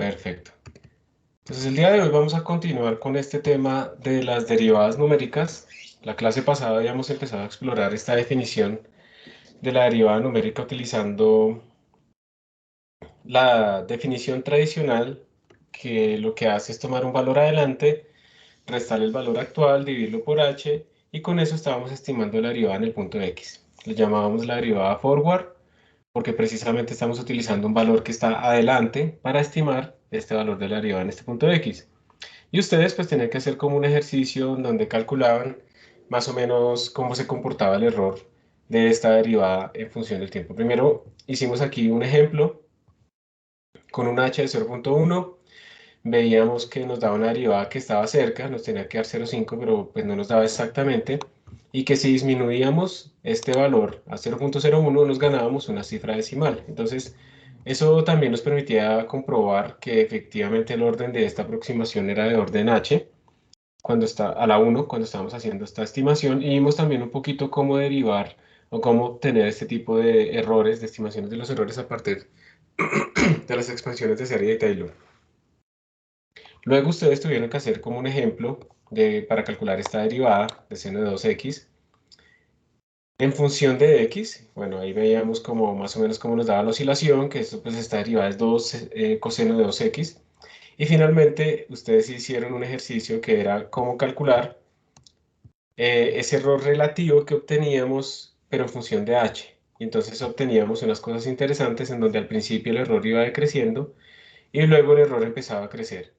Perfecto. Entonces el día de hoy vamos a continuar con este tema de las derivadas numéricas. La clase pasada habíamos empezado a explorar esta definición de la derivada numérica utilizando la definición tradicional, que lo que hace es tomar un valor adelante, restar el valor actual, dividirlo por h, y con eso estábamos estimando la derivada en el punto x. Le llamábamos la derivada forward, porque precisamente estamos utilizando un valor que está adelante para estimar este valor de la derivada en este punto x. Y ustedes pues tenían que hacer como un ejercicio donde calculaban más o menos cómo se comportaba el error de esta derivada en función del tiempo. Primero hicimos aquí un ejemplo con un h de 0.1. Veíamos que nos daba una derivada que estaba cerca, nos tenía que dar 0.5, pero pues no nos daba exactamente, y que si disminuíamos este valor a 0.01 nos ganábamos una cifra decimal. Entonces, eso también nos permitía comprobar que efectivamente el orden de esta aproximación era de orden h, cuando está a la 1, cuando estábamos haciendo esta estimación, y vimos también un poquito cómo derivar o cómo obtener este tipo de errores, de estimaciones de los errores a partir de las expansiones de serie de Taylor. Luego ustedes tuvieron que hacer como un ejemplo para calcular esta derivada de seno de 2x en función de x. Bueno, ahí veíamos como más o menos cómo nos daba la oscilación, que esto pues esta derivada es 2 coseno de 2x. Y finalmente ustedes hicieron un ejercicio que era cómo calcular ese error relativo que obteníamos, pero en función de h. Y entonces obteníamos unas cosas interesantes en donde al principio el error iba decreciendo y luego el error empezaba a crecer.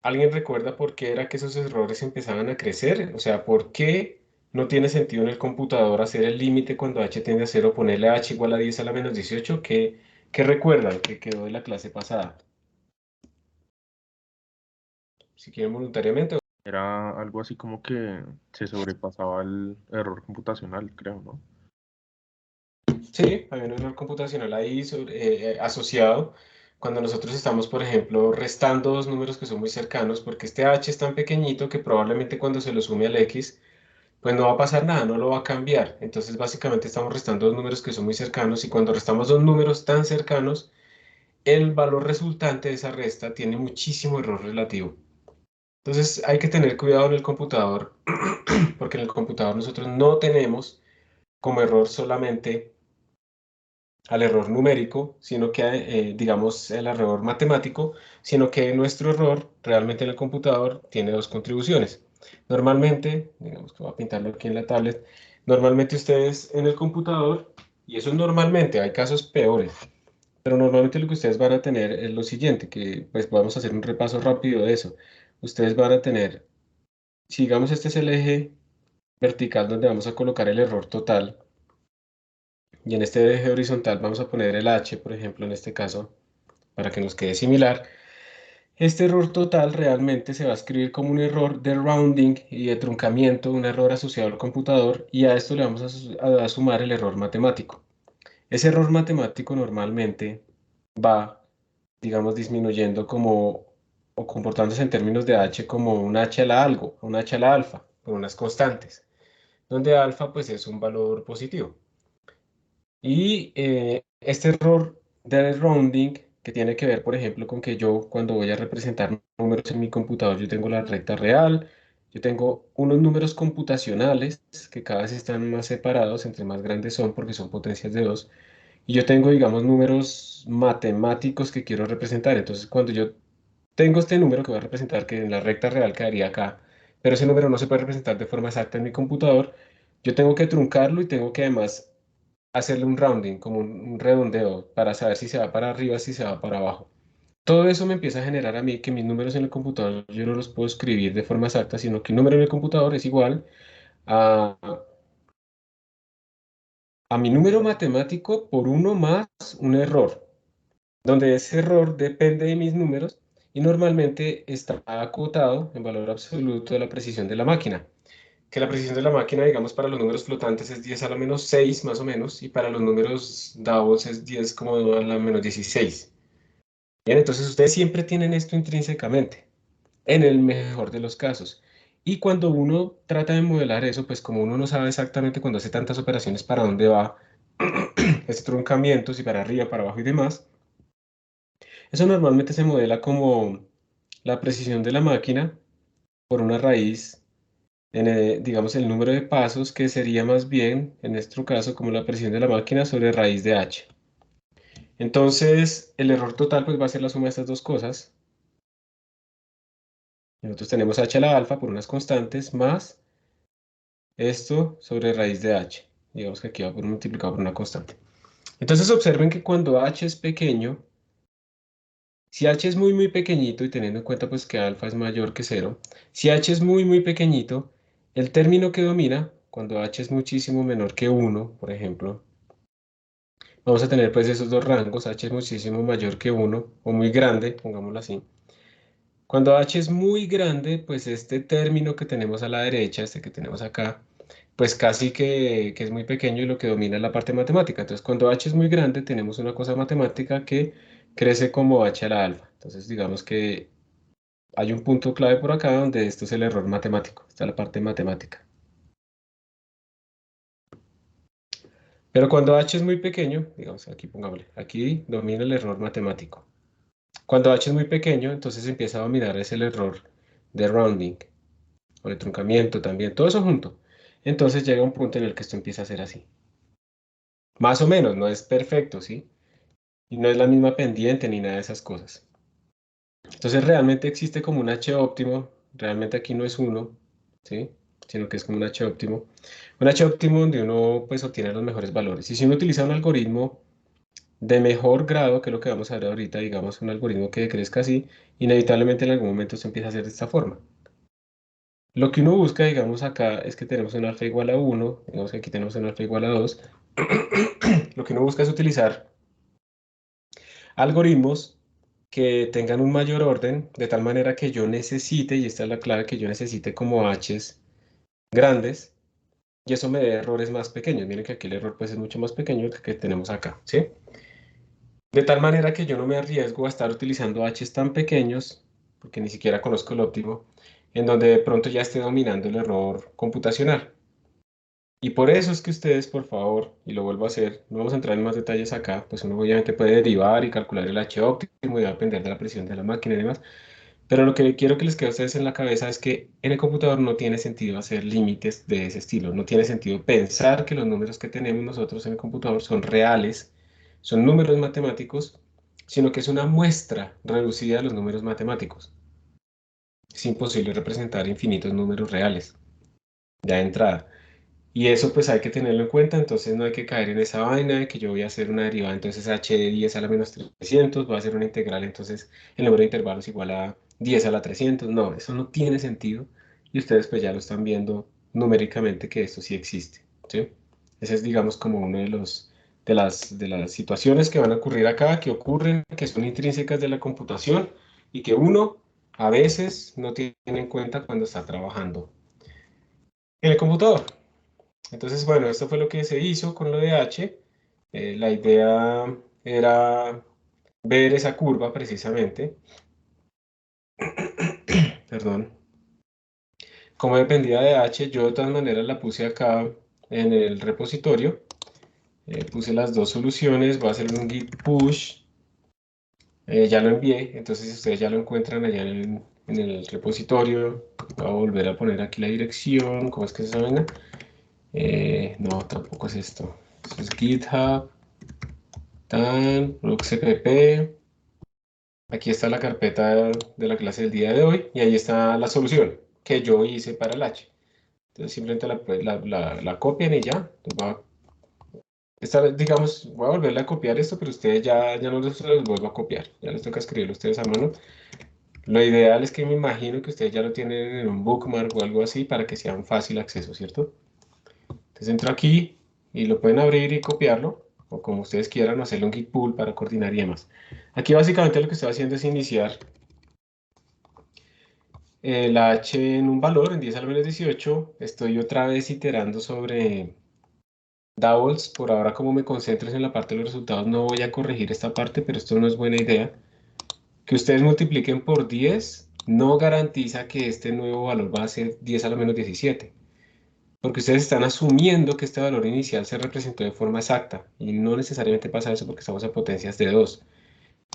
¿Alguien recuerda por qué era que esos errores empezaban a crecer? O sea, ¿por qué no tiene sentido en el computador hacer el límite cuando h tiende a 0, ponerle h igual a 10 a la menos 18? ¿Qué recuerdan que quedó de la clase pasada? Si quieren voluntariamente. Era algo así como que se sobrepasaba el error computacional, creo, ¿no? Sí, hay un error computacional ahí asociado cuando nosotros estamos, por ejemplo, restando dos números que son muy cercanos, porque este h es tan pequeñito que probablemente cuando se lo sume al x, pues no va a pasar nada, no lo va a cambiar. Entonces, básicamente estamos restando dos números que son muy cercanos y cuando restamos dos números tan cercanos, el valor resultante de esa resta tiene muchísimo error relativo. Entonces, hay que tener cuidado en el computador, porque en el computador nosotros no tenemos como error solamente al error numérico, sino que, digamos, el error matemático, sino que nuestro error realmente en el computador tiene dos contribuciones. Normalmente, digamos que voy a pintarlo aquí en la tablet, normalmente ustedes en el computador, y eso es normalmente, hay casos peores, pero normalmente lo que ustedes van a tener es lo siguiente, que pues vamos a hacer un repaso rápido de eso. Ustedes van a tener, si digamos este es el eje vertical donde vamos a colocar el error total, y en este eje horizontal vamos a poner el h, por ejemplo, en este caso, para que nos quede similar. Este error total realmente se va a escribir como un error de rounding y de truncamiento, un error asociado al computador, y a esto le vamos a sumar el error matemático. Ese error matemático normalmente va, digamos, disminuyendo como, o comportándose en términos de h como un h a la algo, un h a la alfa, por unas constantes, donde alfa pues es un valor positivo. Y este error de rounding, que tiene que ver, por ejemplo, con que yo cuando voy a representar números en mi computador, yo tengo la recta real, yo tengo unos números computacionales que cada vez están más separados, entre más grandes son porque son potencias de 2, y yo tengo, digamos, números matemáticos que quiero representar. Entonces, cuando yo tengo este número que voy a representar, que en la recta real quedaría acá, pero ese número no se puede representar de forma exacta en mi computador, yo tengo que truncarlo y tengo que además hacerle un rounding, como un redondeo, para saber si se va para arriba, si se va para abajo. Todo eso me empieza a generar a mí que mis números en el computador yo no los puedo escribir de forma exacta, sino que un número en el computador es igual a, a mi número matemático por uno más un error, donde ese error depende de mis números y normalmente está acotado en valor absoluto de la precisión de la máquina. Que la precisión de la máquina, digamos, para los números flotantes es 10 a la menos 6 más o menos, y para los números dados es 10 como a la menos 16. Bien, entonces ustedes siempre tienen esto intrínsecamente, en el mejor de los casos. Y cuando uno trata de modelar eso, pues como uno no sabe exactamente cuando hace tantas operaciones para dónde va, este truncamiento, si para arriba, para abajo y demás, Eso normalmente se modela como la precisión de la máquina por una raíz, digamos, el número de pasos, que sería más bien, en nuestro caso, como la precisión de la máquina sobre raíz de h. Entonces, el error total pues va a ser la suma de estas dos cosas. Nosotros tenemos h a la alfa por unas constantes más esto sobre raíz de h. Digamos que aquí va por multiplicado por una constante. Entonces observen que cuando h es pequeño, si h es muy pequeñito y teniendo en cuenta pues que alfa es mayor que cero, si h es muy pequeñito, el término que domina, cuando h es muchísimo menor que 1, por ejemplo, vamos a tener pues esos dos rangos, h es muchísimo mayor que 1 o muy grande, pongámoslo así. Cuando h es muy grande, pues este término que tenemos a la derecha, este que tenemos acá, pues casi que es muy pequeño y lo que domina es la parte matemática. Entonces, cuando h es muy grande, tenemos una cosa matemática que crece como h a la alfa. Entonces, digamos que hay un punto clave por acá donde esto es el error matemático. Está la parte matemática. Pero cuando h es muy pequeño, digamos, aquí pongámosle, aquí domina el error matemático. Cuando h es muy pequeño, entonces empieza a dominar es el error de rounding o de truncamiento también, todo eso junto. Entonces llega un punto en el que esto empieza a ser así. Más o menos, no es perfecto, ¿sí? Y no es la misma pendiente ni nada de esas cosas. Entonces realmente existe como un h óptimo, realmente aquí no es uno, ¿sí? Sino que es como un h óptimo. Un h óptimo donde uno pues obtiene los mejores valores. Y si uno utiliza un algoritmo de mejor grado, que es lo que vamos a ver ahorita, digamos un algoritmo que crezca así, inevitablemente en algún momento se empieza a hacer de esta forma. Lo que uno busca, digamos acá, es que tenemos un alfa igual a 1, digamos que aquí tenemos un alfa igual a 2. Lo que uno busca es utilizar algoritmos que tengan un mayor orden, de tal manera que yo necesite, y esta es la clave, que yo necesite como h's grandes, y eso me dé errores más pequeños. Miren que aquí el error pues es mucho más pequeño que el que tenemos acá, ¿sí? De tal manera que yo no me arriesgo a estar utilizando h's tan pequeños, porque ni siquiera conozco el óptimo, en donde de pronto ya esté dominando el error computacional. Y por eso es que ustedes, por favor, y lo vuelvo a hacer, no vamos a entrar en más detalles acá, pues uno obviamente puede derivar y calcular el h óptimo y va a depender de la presión de la máquina y demás, pero lo que quiero que les quede a ustedes en la cabeza es que en el computador no tiene sentido hacer límites de ese estilo, no tiene sentido pensar que los números que tenemos nosotros en el computador son reales, son números matemáticos, sino que es una muestra reducida de los números matemáticos. Es imposible representar infinitos números reales, ya de entrada. Y eso pues hay que tenerlo en cuenta, entonces no hay que caer en esa vaina de que yo voy a hacer una derivada, entonces h de 10 a la menos 300, voy a hacer una integral, entonces el número de intervalos igual a 10 a la 300, no, eso no tiene sentido y ustedes pues ya lo están viendo numéricamente que esto sí existe, ¿sí? Ese es digamos como uno de las situaciones que van a ocurrir acá, que ocurren, que son intrínsecas de la computación y que uno a veces no tiene en cuenta cuando está trabajando en el computador. Entonces, bueno, esto fue lo que se hizo con lo de H. La idea era ver esa curva precisamente, perdón, como dependía de H, yo de todas maneras la puse acá en el repositorio. Puse las dos soluciones, voy a hacer un git push, ya lo envié, entonces si ustedes ya lo encuentran allá en el repositorio, voy a volver a poner aquí la dirección, ¿cómo es que se llama? No, tampoco es esto, esto es GitHub. Tan, cpp. Aquí está la carpeta de la clase del día de hoy y ahí está la solución que yo hice para el H. Entonces simplemente la copian y ya. Digamos, voy a volverle a copiar esto, pero ustedes ya no se los vuelvo a copiar. Ya les toca escribirlo ustedes a mano. Lo ideal es que me imagino que ustedes ya lo tienen en un bookmark o algo así para que sea un fácil acceso, ¿cierto? Entonces entro aquí y lo pueden abrir y copiarlo, o como ustedes quieran, o hacerle un git pull para coordinar y demás. Aquí básicamente lo que estoy haciendo es iniciar la h en un valor, en 10 a la menos 18. Estoy otra vez iterando sobre doubles. Por ahora, como me concentro en la parte de los resultados, no voy a corregir esta parte, pero esto no es buena idea. Que ustedes multipliquen por 10 no garantiza que este nuevo valor va a ser 10 a la menos 17. Porque ustedes están asumiendo que este valor inicial se representó de forma exacta y no necesariamente pasa eso porque estamos a potencias de 2.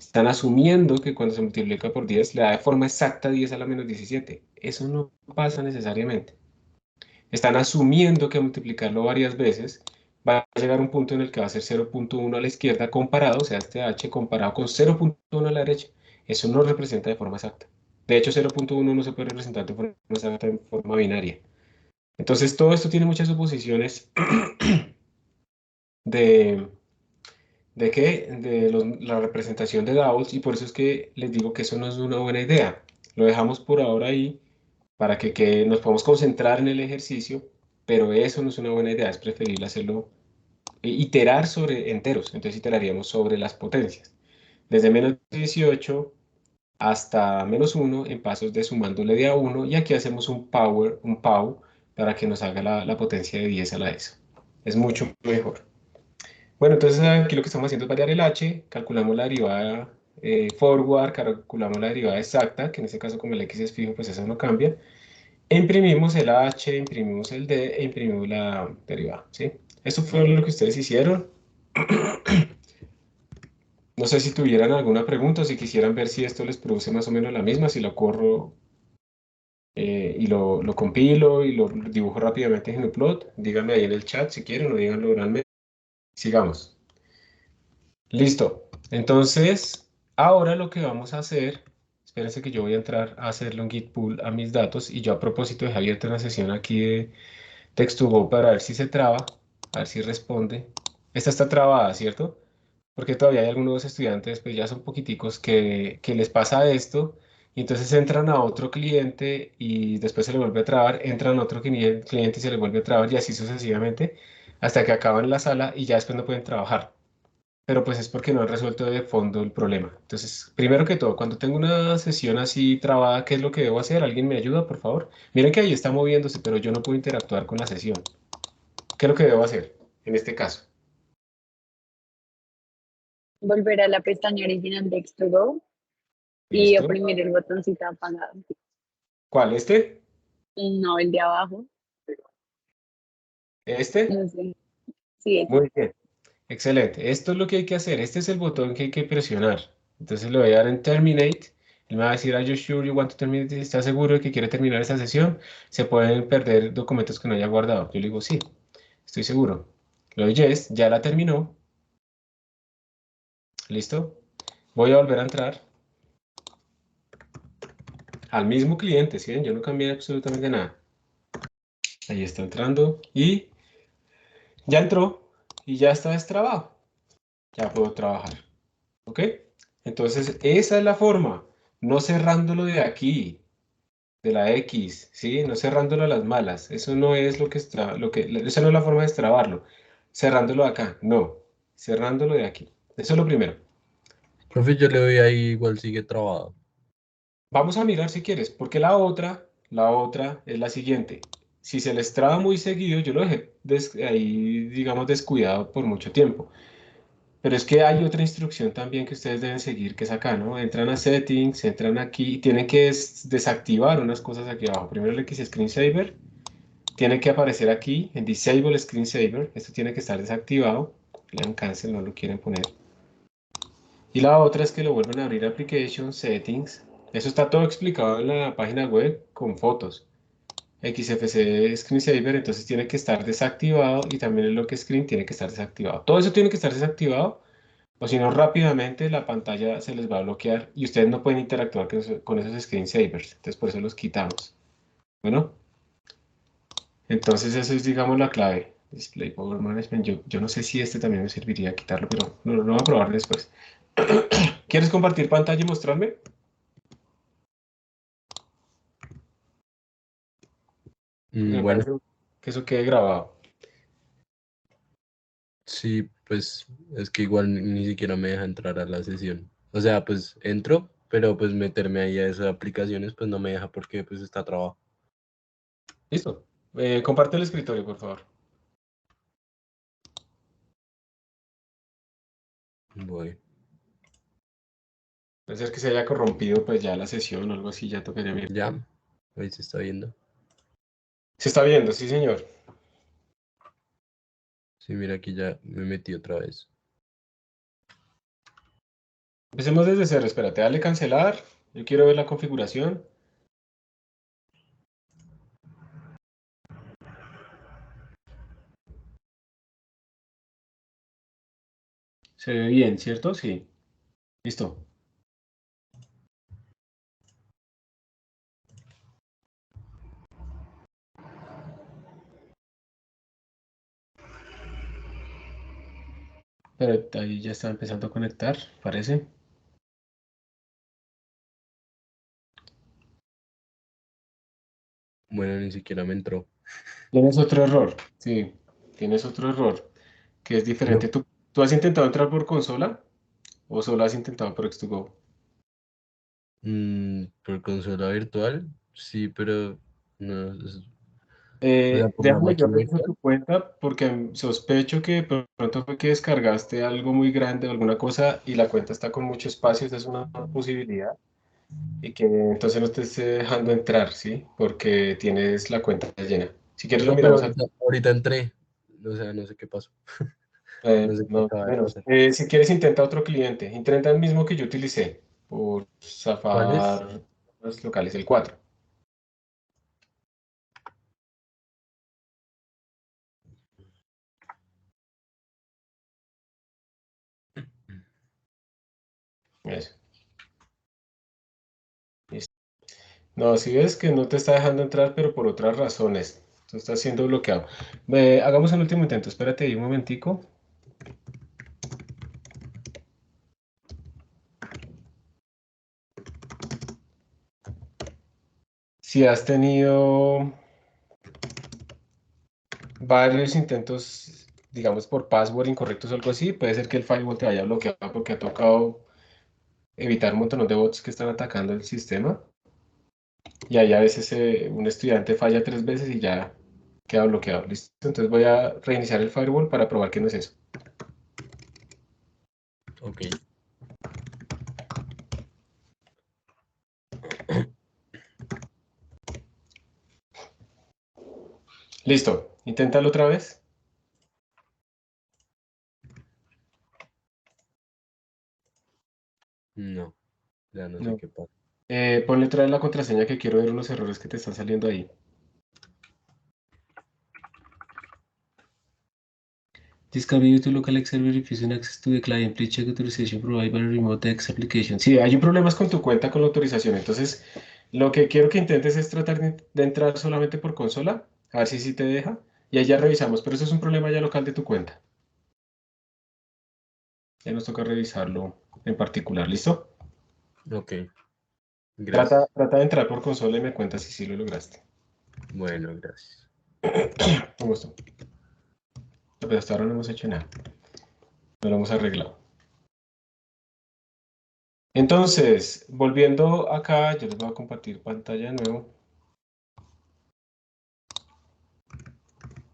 Están asumiendo que cuando se multiplica por 10 le da de forma exacta 10 a la menos 17. Eso no pasa necesariamente. Están asumiendo que multiplicarlo varias veces va a llegar a un punto en el que va a ser 0.1 a la izquierda comparado, o sea, este h comparado con 0.1 a la derecha. Eso no representa de forma exacta. De hecho, 0.1 no se puede representar de forma exacta en forma binaria. Entonces, todo esto tiene muchas suposiciones de, la representación de Dowles, y por eso es que les digo que eso no es una buena idea. Lo dejamos por ahora ahí para que nos podamos concentrar en el ejercicio, pero eso no es una buena idea, es preferible hacerlo, iterar sobre enteros, entonces iteraríamos sobre las potencias, desde menos 18 hasta menos 1 en pasos de sumándole de a 1, y aquí hacemos un POW, para que nos haga la potencia de 10 a la ESO. Es mucho mejor. Bueno, entonces aquí lo que estamos haciendo es variar el h, calculamos la derivada forward, calculamos la derivada exacta, que en este caso como el x es fijo, pues eso no cambia. Imprimimos el h, imprimimos el d e imprimimos la derivada, ¿sí? Eso fue lo que ustedes hicieron. No sé si tuvieran alguna pregunta o si quisieran ver si esto les produce más o menos la misma, si lo corro y lo compilo y lo dibujo rápidamente en GnuPlot. Díganme ahí en el chat si quieren o díganlo oralmente. Sigamos. Listo. Entonces, ahora lo que vamos a hacer, espérense que yo voy a entrar a hacerle un git pull a mis datos, y yo a propósito dejé abierta una sesión aquí de Text2Go para ver si se traba, a ver si responde. Esta está trabada, ¿cierto? Porque todavía hay algunos estudiantes, pues ya son poquiticos, que les pasa esto, y entonces entran a otro cliente y después se le vuelve a trabar, entran a otro cliente y se le vuelve a trabar, y así sucesivamente, hasta que acaban la sala y ya después no pueden trabajar. Pero pues es porque no han resuelto de fondo el problema. Entonces, primero que todo, cuando tengo una sesión así trabada, ¿qué es lo que debo hacer? ¿Alguien me ayuda, por favor? Miren que ahí está moviéndose, pero yo no puedo interactuar con la sesión. ¿Qué es lo que debo hacer en este caso? Volver a la pestaña original de Text2Go y ¿Listo? oprimir el botoncito apagado. ¿Cuál? ¿Este? No, el de abajo. ¿Este? No sé. Sí, ese. Muy bien. Excelente. Esto es lo que hay que hacer. Este es el botón que hay que presionar. Entonces le voy a dar en Terminate. Él me va a decir, ¿Are you sure you want to terminate? Si ¿está seguro de que quiere terminar esta sesión? Se pueden perder documentos que no haya guardado. Yo le digo, sí, estoy seguro. Le doy Yes, ya la terminó. ¿Listo? Voy a volver a entrar al mismo cliente, ¿sí ven? Yo no cambié absolutamente nada. Ahí está entrando y ya entró y ya está destrabado. Ya puedo trabajar. ¿Ok? Entonces, esa es la forma. No cerrándolo de aquí, de la X, ¿sí? No cerrándolo a las malas. Eso no es lo que está, esa no es la forma de destrabarlo. Cerrándolo de acá, no. Cerrándolo de aquí. Eso es lo primero. Profe, yo le doy ahí, igual sigue trabado. Vamos a mirar si quieres, porque la otra es la siguiente. Si se les traba muy seguido, yo lo dejé ahí, digamos, descuidado por mucho tiempo. Pero es que hay otra instrucción también que ustedes deben seguir, que es acá, ¿no? Entran a Settings, entran aquí y tienen que desactivar unas cosas aquí abajo. Primero el X Screensaver, tiene que aparecer aquí en Disable Screensaver. Esto tiene que estar desactivado. Le dan cancel, no lo quieren poner. Y la otra es que lo vuelven a abrir Application, Settings. Eso está todo explicado en la página web con fotos. XFC Screensaver, entonces tiene que estar desactivado, y también el Lock Screen tiene que estar desactivado. Todo eso tiene que estar desactivado, o si no, rápidamente la pantalla se les va a bloquear y ustedes no pueden interactuar con esos screensavers. Entonces, por eso los quitamos. Bueno, entonces eso es, digamos, la clave. Display Power Management. Yo no sé si este también me serviría quitarlo, pero no, lo voy a probar después. ¿Quieres compartir pantalla y mostrarme? Me Bueno, parece que eso quede grabado. sí, pues es que igual ni siquiera me deja entrar a la sesión. O sea, pues entro, pero pues meterme ahí a esas aplicaciones, pues no me deja porque pues está trabado. Listo. Comparte el escritorio, por favor. Voy. Puede ser que se haya corrompido pues ya la sesión o algo así, ya tocaría mirar. Ya, ahí se está viendo. Se está viendo, sí, señor. Sí, mira aquí ya me metí otra vez. Empecemos desde cero, espérate, dale cancelar. Yo quiero ver la configuración. Se ve bien, ¿cierto? Sí. Listo. Pero ahí ya está empezando a conectar, parece. Bueno, ni siquiera me entró. Tienes otro error, sí, tienes otro error, que es diferente. No. ¿Tú has intentado entrar por consola o solo has intentado por X2Go? Por consola virtual, sí, pero no, o sea, por la Déjame, yo máquina reviso virtual. tu cuenta porque sospecho que de pronto fue que descargaste algo muy grande o alguna cosa y la cuenta está con mucho espacio, esa es una posibilidad. Y que entonces no te esté dejando entrar, ¿sí? Porque tienes la cuenta llena. Si quieres lo No, pero miramos ahorita entré. O sea, no sé qué pasó. No sé qué no, acaba de bueno, pasar. si quieres intenta otro cliente. Intenta el mismo que yo utilicé por ¿Cuál es? zafar los locales, el 4. Eso. Listo. No, si ves que no te está dejando entrar, pero por otras razones. Tú estás siendo bloqueado. Hagamos un último intento. Espérate ahí un momentico. Si has tenido varios intentos, digamos, por password incorrectos o algo así, puede ser que el firewall te haya bloqueado porque ha tocado evitar un montón de bots que están atacando el sistema. Y ahí a veces un estudiante falla 3 veces y ya queda bloqueado. ¿Listo? Entonces voy a reiniciar el firewall para probar que no es eso. Ok. Listo. Inténtalo otra vez. No, ya no sé No. qué pasa. Ponle otra vez la contraseña que quiero ver unos errores que te están saliendo ahí. This can be due to local X server refusing access to the client. Please check authorization provided by remote X application. Sí, hay un problema con tu cuenta con la autorización. Entonces, lo que quiero que intentes es tratar de entrar solamente por consola, a ver si sí te deja. Y ahí ya revisamos, pero eso es un problema ya local de tu cuenta. Ya nos toca revisarlo en particular. ¿Listo? Ok, Trata, gracias. trata de entrar por consola y me cuentas si sí lo lograste. Bueno, gracias. Con gusto. Pero hasta ahora no hemos hecho nada. No lo hemos arreglado. Entonces, volviendo acá, yo les voy a compartir pantalla de nuevo.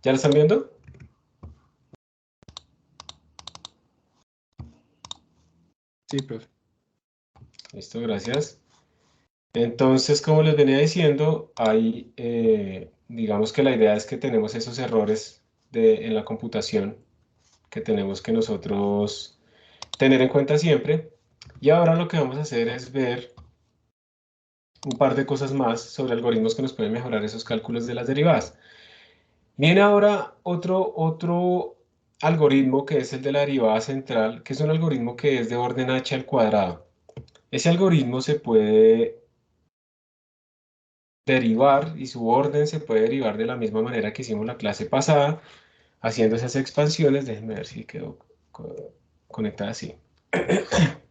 ¿Ya lo están viendo? Sí, profe. Listo, gracias. Entonces, como les venía diciendo, digamos que la idea es que tenemos esos errores en la computación que tenemos que nosotros tener en cuenta siempre. Y ahora lo que vamos a hacer es ver un par de cosas más sobre algoritmos que nos pueden mejorar esos cálculos de las derivadas. Viene ahora otro algoritmo que es el de la derivada central, que es un algoritmo que es de orden h al cuadrado. Ese algoritmo se puede derivar y su orden se puede derivar de la misma manera que hicimos la clase pasada, haciendo esas expansiones. Déjenme ver si quedó conectada así.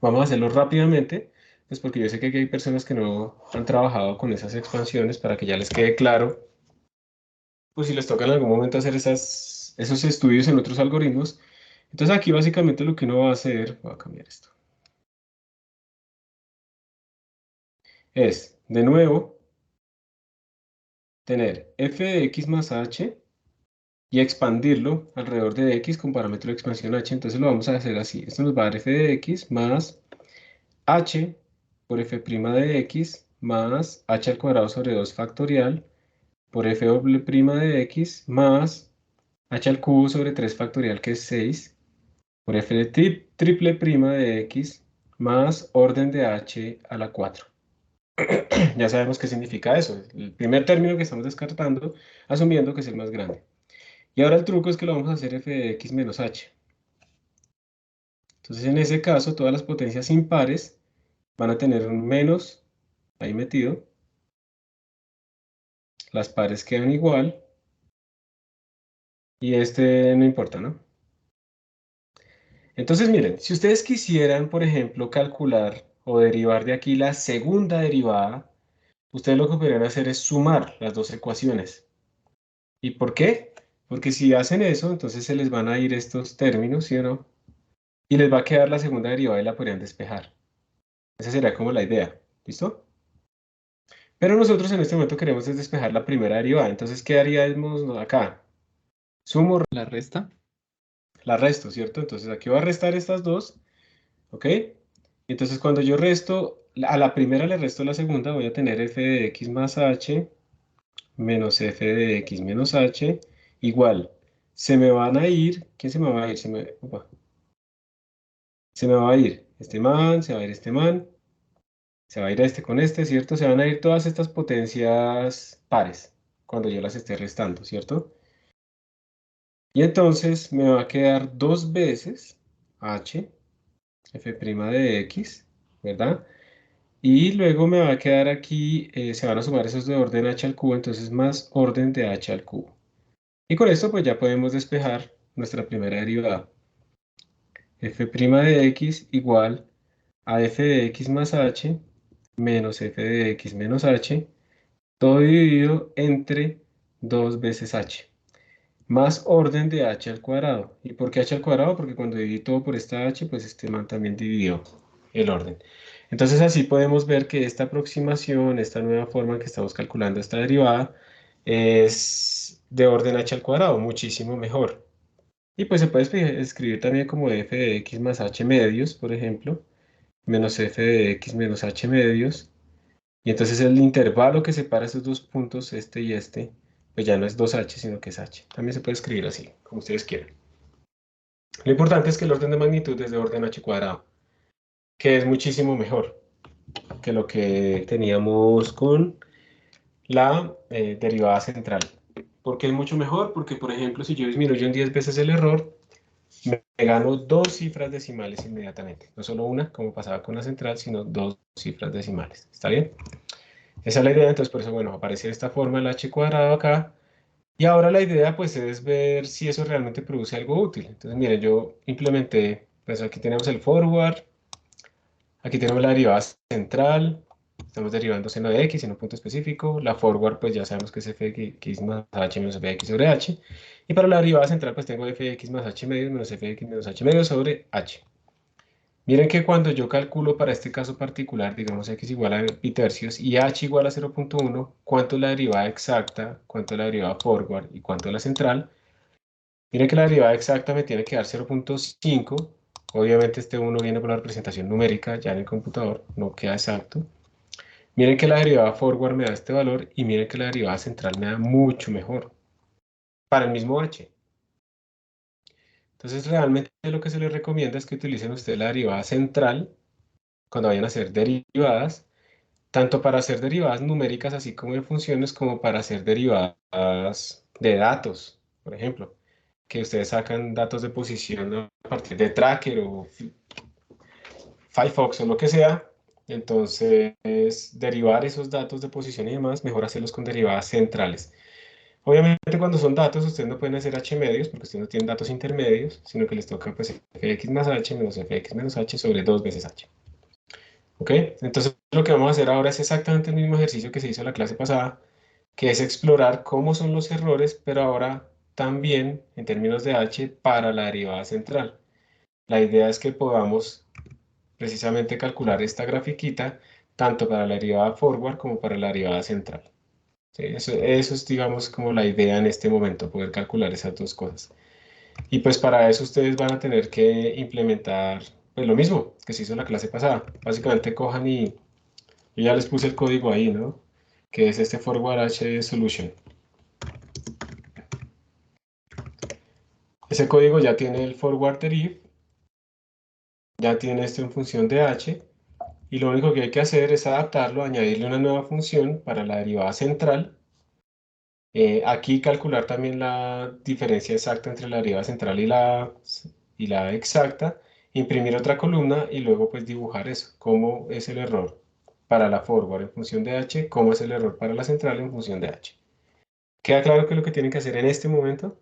Vamos a hacerlo rápidamente, pues porque yo sé que aquí hay personas que no han trabajado con esas expansiones para que ya les quede claro, pues si les toca en algún momento hacer esos estudios en otros algoritmos. Entonces aquí básicamente lo que uno va a hacer, voy a cambiar esto, es de nuevo tener f de x más h y expandirlo alrededor de x con parámetro de expansión h. Entonces lo vamos a hacer así. Esto nos va a dar f de x más h por f' de x más h al cuadrado sobre 2 factorial por f doble prima de x más h al cubo sobre 3 factorial, que es 6, por f de triple prima de x más orden de h a la 4. Ya sabemos qué significa eso. El primer término que estamos descartando, asumiendo que es el más grande. Y ahora el truco es que lo vamos a hacer f de x menos h. Entonces, en ese caso, todas las potencias impares van a tener un menos ahí metido. Las pares quedan igual. Y este no importa, ¿no? Entonces, miren, si ustedes quisieran, por ejemplo, calcular o derivar de aquí la segunda derivada, ustedes lo que podrían hacer es sumar las dos ecuaciones. ¿Y por qué? Porque si hacen eso, entonces se les van a ir estos términos, ¿sí o no? Y les va a quedar la segunda derivada y la podrían despejar. Esa sería como la idea. ¿Listo? Pero nosotros en este momento queremos es despejar la primera derivada. Entonces, ¿qué haríamos acá? Sumo, La resta. la resto, ¿cierto? Entonces aquí voy a restar estas dos, ¿ok? Entonces cuando yo resto, a la primera le resto la segunda, voy a tener f de x más h menos f de x menos h igual. Se me van a ir, ¿quién se me va a ir? Se me va a ir este man, se va a ir este man, se va a ir este con este, ¿cierto? Se van a ir todas estas potencias pares cuando yo las esté restando, ¿cierto? Y entonces me va a quedar dos veces h, f' de x, ¿verdad? Y luego me va a quedar aquí, se van a sumar esos de orden h al cubo, entonces más orden de h al cubo. Y con esto pues ya podemos despejar nuestra primera derivada. F' de x igual a f de x más h menos f de x menos h, todo dividido entre 2 veces h, más orden de h al cuadrado. ¿Y por qué h al cuadrado? Porque cuando dividí todo por esta h, pues este man también dividió el orden. Entonces así podemos ver que esta aproximación, esta nueva forma en que estamos calculando esta derivada, es de orden h al cuadrado, muchísimo mejor. Y pues se puede escribir también como f de x más h medios, por ejemplo, menos f de x menos h medios. Y entonces el intervalo que separa esos dos puntos, este y este, pues ya no es 2h, sino que es h. También se puede escribir así, como ustedes quieran. Lo importante es que el orden de magnitud es de orden h cuadrado, que es muchísimo mejor que lo que teníamos con la derivada central. ¿Por qué es mucho mejor? Porque, por ejemplo, si yo disminuyo en 10 veces el error, me gano dos cifras decimales inmediatamente. No solo una, como pasaba con la central, sino dos cifras decimales. ¿Está bien? Esa es la idea, entonces por eso, bueno, aparece de esta forma el h cuadrado acá. Y ahora la idea, pues, es ver si eso realmente produce algo útil. Entonces, miren, yo implementé, pues aquí tenemos el forward, aquí tenemos la derivada central, estamos derivando seno de x en un punto específico. La forward, pues ya sabemos que es f de x más h menos f de x sobre h. Y para la derivada central, pues tengo f de x más h medios menos f de x menos h medios sobre h. Miren que cuando yo calculo para este caso particular, digamos x igual a pi tercios y h igual a 0.1, ¿cuánto es la derivada exacta, cuánto es la derivada forward y cuánto es la central? Miren que la derivada exacta me tiene que dar 0.5. Obviamente este 1 viene por la representación numérica ya en el computador, no queda exacto. Miren que la derivada forward me da este valor y miren que la derivada central me da mucho mejor para el mismo h. Entonces realmente lo que se les recomienda es que utilicen ustedes la derivada central cuando vayan a hacer derivadas, tanto para hacer derivadas numéricas así como de funciones, como para hacer derivadas de datos, por ejemplo, que ustedes sacan datos de posición a partir de Tracker o Firefox o lo que sea. Entonces, derivar esos datos de posición y demás, mejor hacerlos con derivadas centrales. Obviamente, cuando son datos, ustedes no pueden hacer h medios, porque ustedes no tienen datos intermedios, sino que les toca pues fx más h menos fx menos h sobre 2 veces h. ¿Ok? Entonces, lo que vamos a hacer ahora es exactamente el mismo ejercicio que se hizo la clase pasada, que es explorar cómo son los errores, pero ahora también en términos de h para la derivada central. La idea es que podamos precisamente calcular esta grafiquita tanto para la derivada forward como para la derivada central. ¿Sí? Eso es, digamos, como la idea en este momento, poder calcular esas dos cosas. Y pues para eso ustedes van a tener que implementar pues lo mismo que se hizo en la clase pasada. Básicamente cojan y yo ya les puse el código ahí, ¿no? Que es este forward h solution. Ese código ya tiene el forward deriv ya tiene esto en función de h, y lo único que hay que hacer es adaptarlo, añadirle una nueva función para la derivada central. Aquí calcular también la diferencia exacta entre la derivada central y la exacta, imprimir otra columna y luego pues dibujar eso, cómo es el error para la forward en función de h, cómo es el error para la central en función de h. ¿Queda claro qué es lo que tienen que hacer en este momento?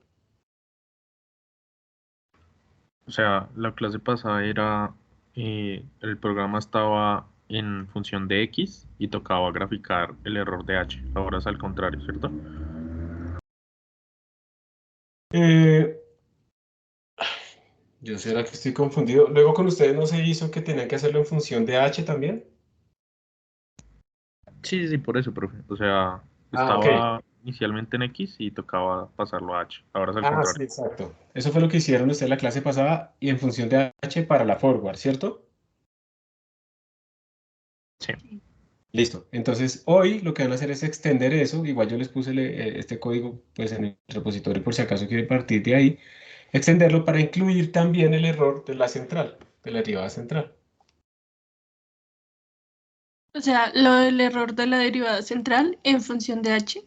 O sea, la clase pasada era, el programa estaba en función de X y tocaba graficar el error de H. Ahora es al contrario, ¿cierto? Eh, yo será que estoy confundido. Luego con ustedes no se hizo que tenían que hacerlo en función de h también. Sí, sí, por eso, profe. O sea, Ah, ok. estaba inicialmente en X y tocaba pasarlo a H. Ahora es al Ah, contrario. sí, exacto. Eso fue lo que hicieron ustedes la clase pasada y en función de h para la forward, ¿cierto? Sí. Listo. Entonces, hoy lo que van a hacer es extender eso. Igual yo les puse este código pues, en el repositorio por si acaso quieren partir de ahí. Extenderlo para incluir también el error de la central, de la derivada central. O sea, lo del error de la derivada central en función de h.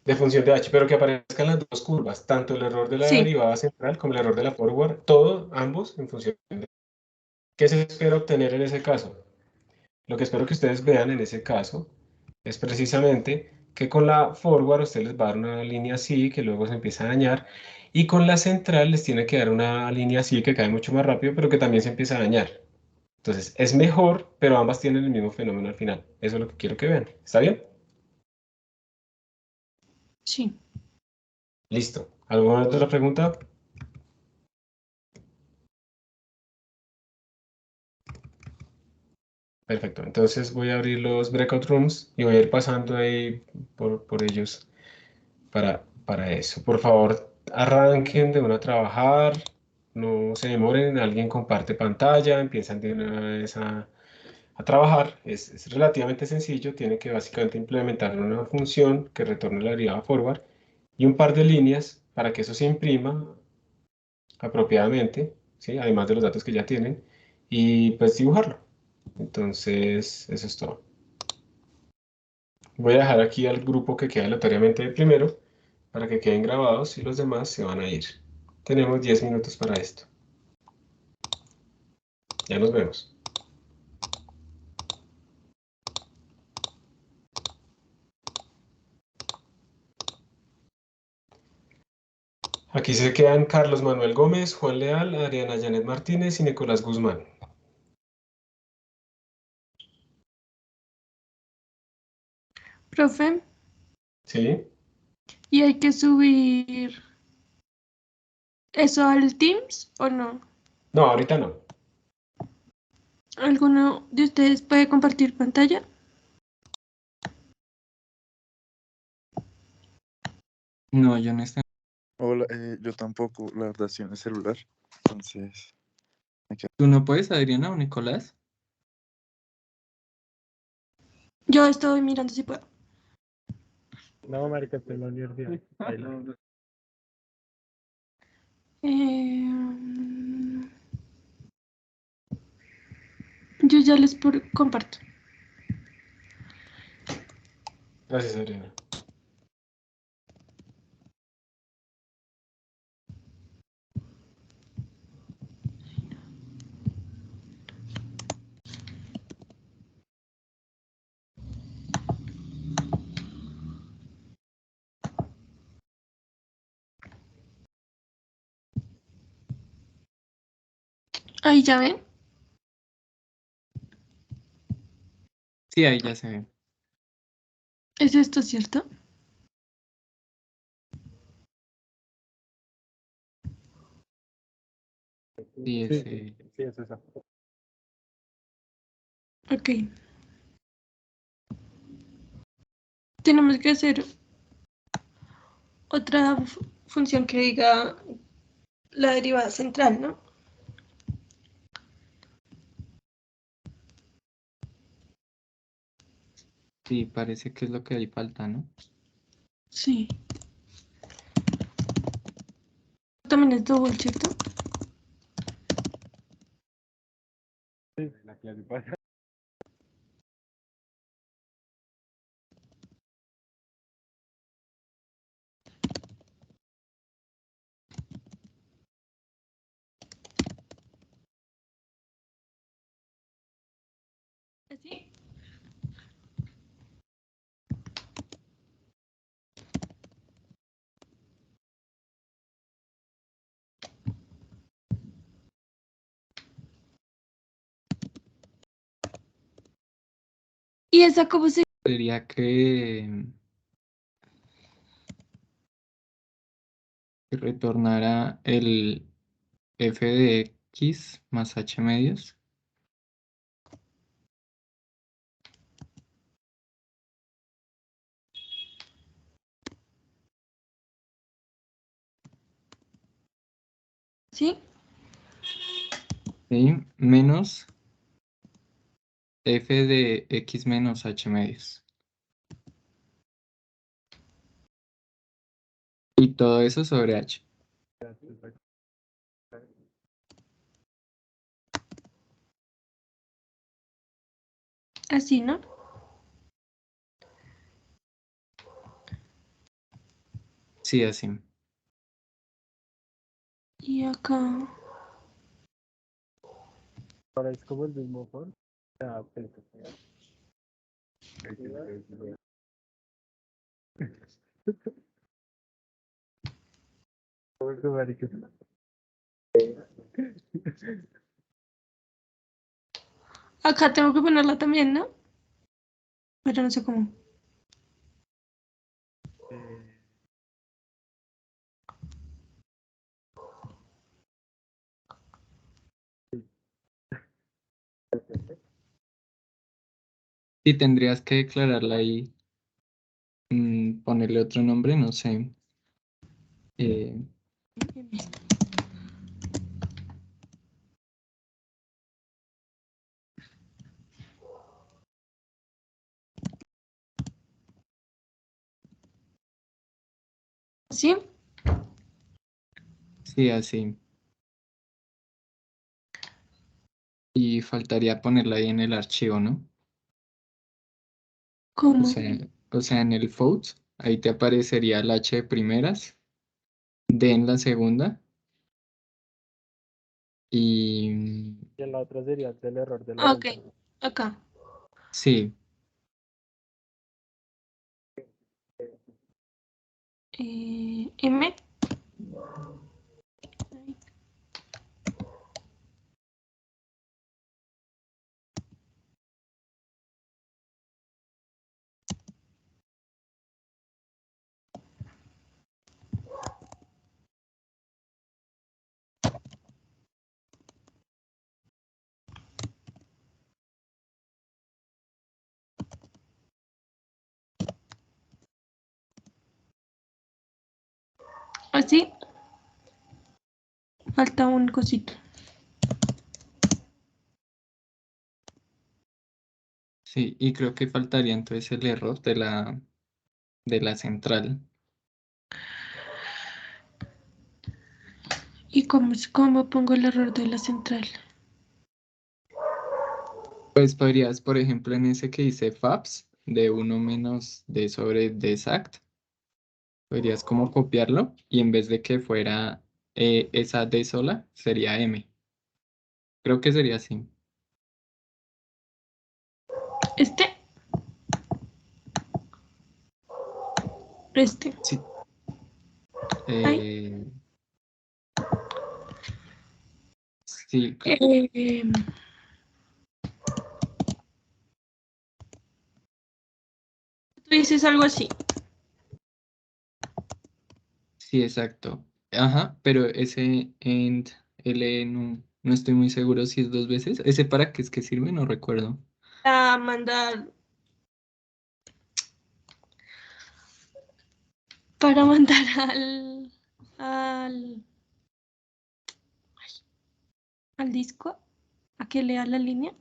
De función de h, pero que aparezcan las dos curvas, tanto el error de la Sí, derivada central como el error de la forward, todo, ambos en función de... ¿Qué se espera obtener en ese caso? Lo que espero que ustedes vean en ese caso es precisamente que con la forward usted les va a dar una línea así que luego se empieza a dañar y con la central les tiene que dar una línea así que cae mucho más rápido pero que también se empieza a dañar. Entonces es mejor, pero ambas tienen el mismo fenómeno al final. Eso es lo que quiero que vean. ¿Está bien? sí. Listo. ¿Alguna otra pregunta? Perfecto. Entonces voy a abrir los breakout rooms y voy a ir pasando ahí por ellos para eso. Por favor, arranquen de una a trabajar, no se demoren, alguien comparte pantalla, empiezan de una vez a trabajar. Es relativamente sencillo, tiene que básicamente implementar una función que retorne la derivada forward y un par de líneas para que eso se imprima apropiadamente, ¿sí? Además de los datos que ya tienen, y pues dibujarlo. Entonces, eso es todo. Voy a dejar aquí al grupo que queda aleatoriamente de primero para que queden grabados y los demás se van a ir. Tenemos 10 minutos para esto. Ya nos vemos. Aquí se quedan Carlos Manuel Gómez, Juan Leal, Adriana Janet Martínez y Nicolás Guzmán. Profe, ¿Sí? ¿y hay que subir eso al Teams o no? No, ahorita no. ¿Alguno de ustedes puede compartir pantalla? No, yo no estoy. Hola, yo tampoco, la verdad, estoy en el celular. Entonces, ¿Tú no puedes, Adriana o Nicolás? Yo estoy mirando si puedo. No, marica, estoy en la universidad. Eh, yo ya comparto. Gracias, Adriana. Ahí ya ven. Sí, ahí ya se ve. ¿Es esto cierto? Sí, ese. Sí, es esa. Ok. Tenemos que hacer otra función que diga la derivada central, ¿no? Sí, parece que es lo que ahí falta, ¿no? Sí. También es double, ¿cierto? clase pasada. ¿Así? ¿Y esa cómo se...? Sería que retornara el f de x más h medios. ¿Sí? ¿Sí? Menos f de x menos h medios. Y todo eso sobre h. Así, ¿no? Sí, así. Y acá... Ahora es como el mismo font. Ah, pues, Porque, marica, Acá tengo que ponerla también, ¿no? Pero no sé cómo. eh, Y tendrías que declararla ahí, ponerle otro nombre, no sé. ¿Sí? Sí, así. Y faltaría ponerla ahí en el archivo, ¿no? O ¿Cómo? sea, en el float, ahí te aparecería el h de primeras, d en la segunda y y en la otra sería el error de la Ok, central. acá. sí, M. Así. Falta un cosito. sí, y creo que faltaría entonces el error de la central. ¿Y cómo pongo el error de la central? Pues podrías, por ejemplo, en ese que dice FAPS, de uno menos d sobre d exact, podrías como copiarlo y en vez de que fuera esa d sola, sería m. Creo que sería así. Este. Este. Sí. Ay. Sí, Eh, Tú dices algo así. sí, exacto. Ajá, pero ese end L no estoy muy seguro si es dos veces. ¿Ese para qué es que sirve? No recuerdo. A mandar. Para mandar al, al disco. A que lea la línea.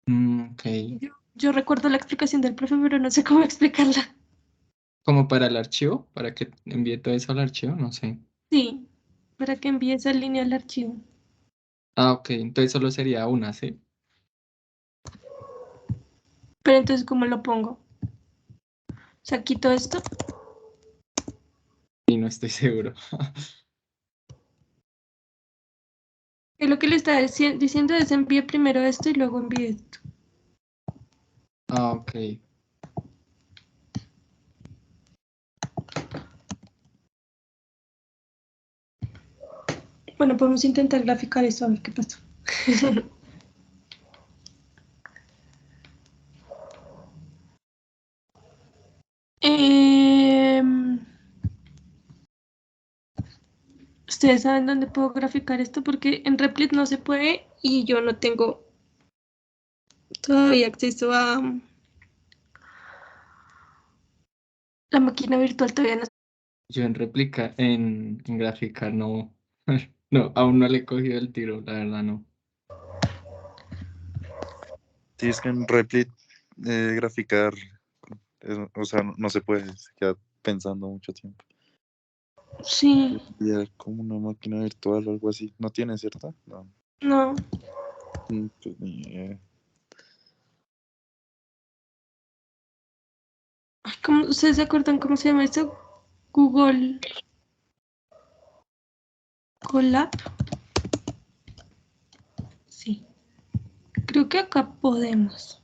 Ok. Yo recuerdo la explicación del profe, pero no sé cómo explicarla. Como para el archivo, para que envíe todo eso al archivo, no sé. Sí, para que envíe esa línea al archivo. Ah, ok, entonces solo sería una, ¿sí? Pero entonces, ¿cómo lo pongo? O sea, quito esto. Y no estoy seguro. Y lo que le está diciendo es envíe primero esto y luego envíe esto. Ah, ok. Bueno, podemos intentar graficar esto a ver qué pasó. Em, Ustedes saben dónde puedo graficar esto porque en Replit no se puede y yo no tengo todavía acceso a la máquina virtual todavía no. Yo en réplica, en gráfica no, no, aún no le he cogido el tiro, la verdad no. Sí, es que en Replit graficar, o sea, no se puede, se queda pensando mucho tiempo. Sí, Ya como una máquina virtual o algo así. ¿No tiene, cierto? No. no. Pues ni idea. Ay, ¿ustedes se acuerdan cómo se llama esto? Google Colab. Sí, creo que acá podemos.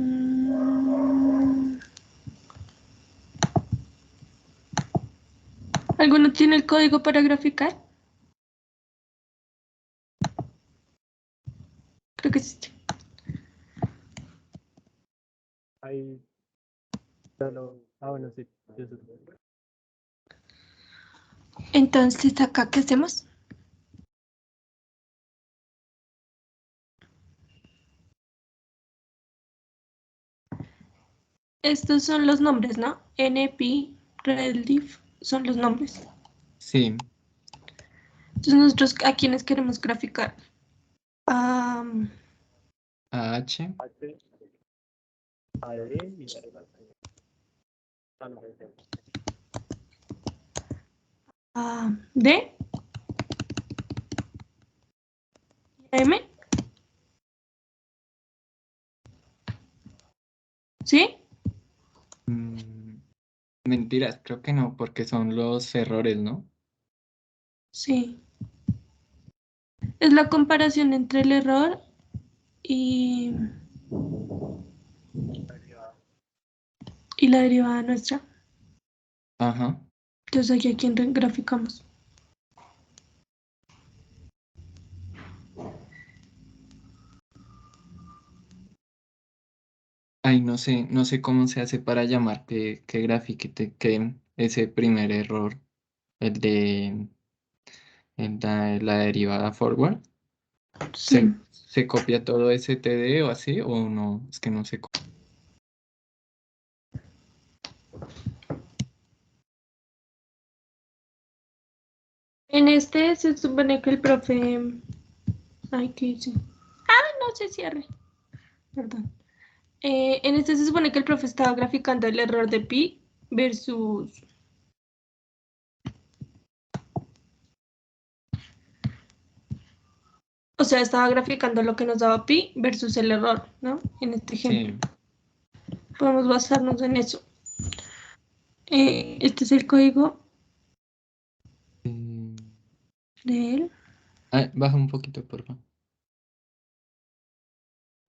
Mm, ¿Alguno tiene el código para graficar? Creo que sí. Ahí solo. Ah, bueno, sí. Entonces, ¿acá qué hacemos? Estos son los nombres, ¿no? NP, Redleaf, son los nombres. Sí, Entonces, nosotros, ¿a quiénes queremos graficar? A AH, H, A, D y no, a D, y a M, ¿sí? mm, mentiras, creo que no, porque son los errores, ¿no? Sí. Es la comparación entre el error y, y la derivada nuestra. Ajá. Entonces, aquí a quién graficamos. Ay, no sé cómo se hace para llamar que grafique que ese primer error, el de la derivada forward. Sí. Se copia todo ese TD o así? ¿O no? Es que no sé. En este se supone que el profe... Ay, ¿qué hice? Ah, no se cierre. Perdón. En este se supone que el profe estaba graficando el error de pi versus... O sea, estaba graficando lo que nos daba pi versus el error, ¿no? En este ejemplo. Sí. Podemos basarnos en eso. Este es el código Mm, de él. baja un poquito, por favor.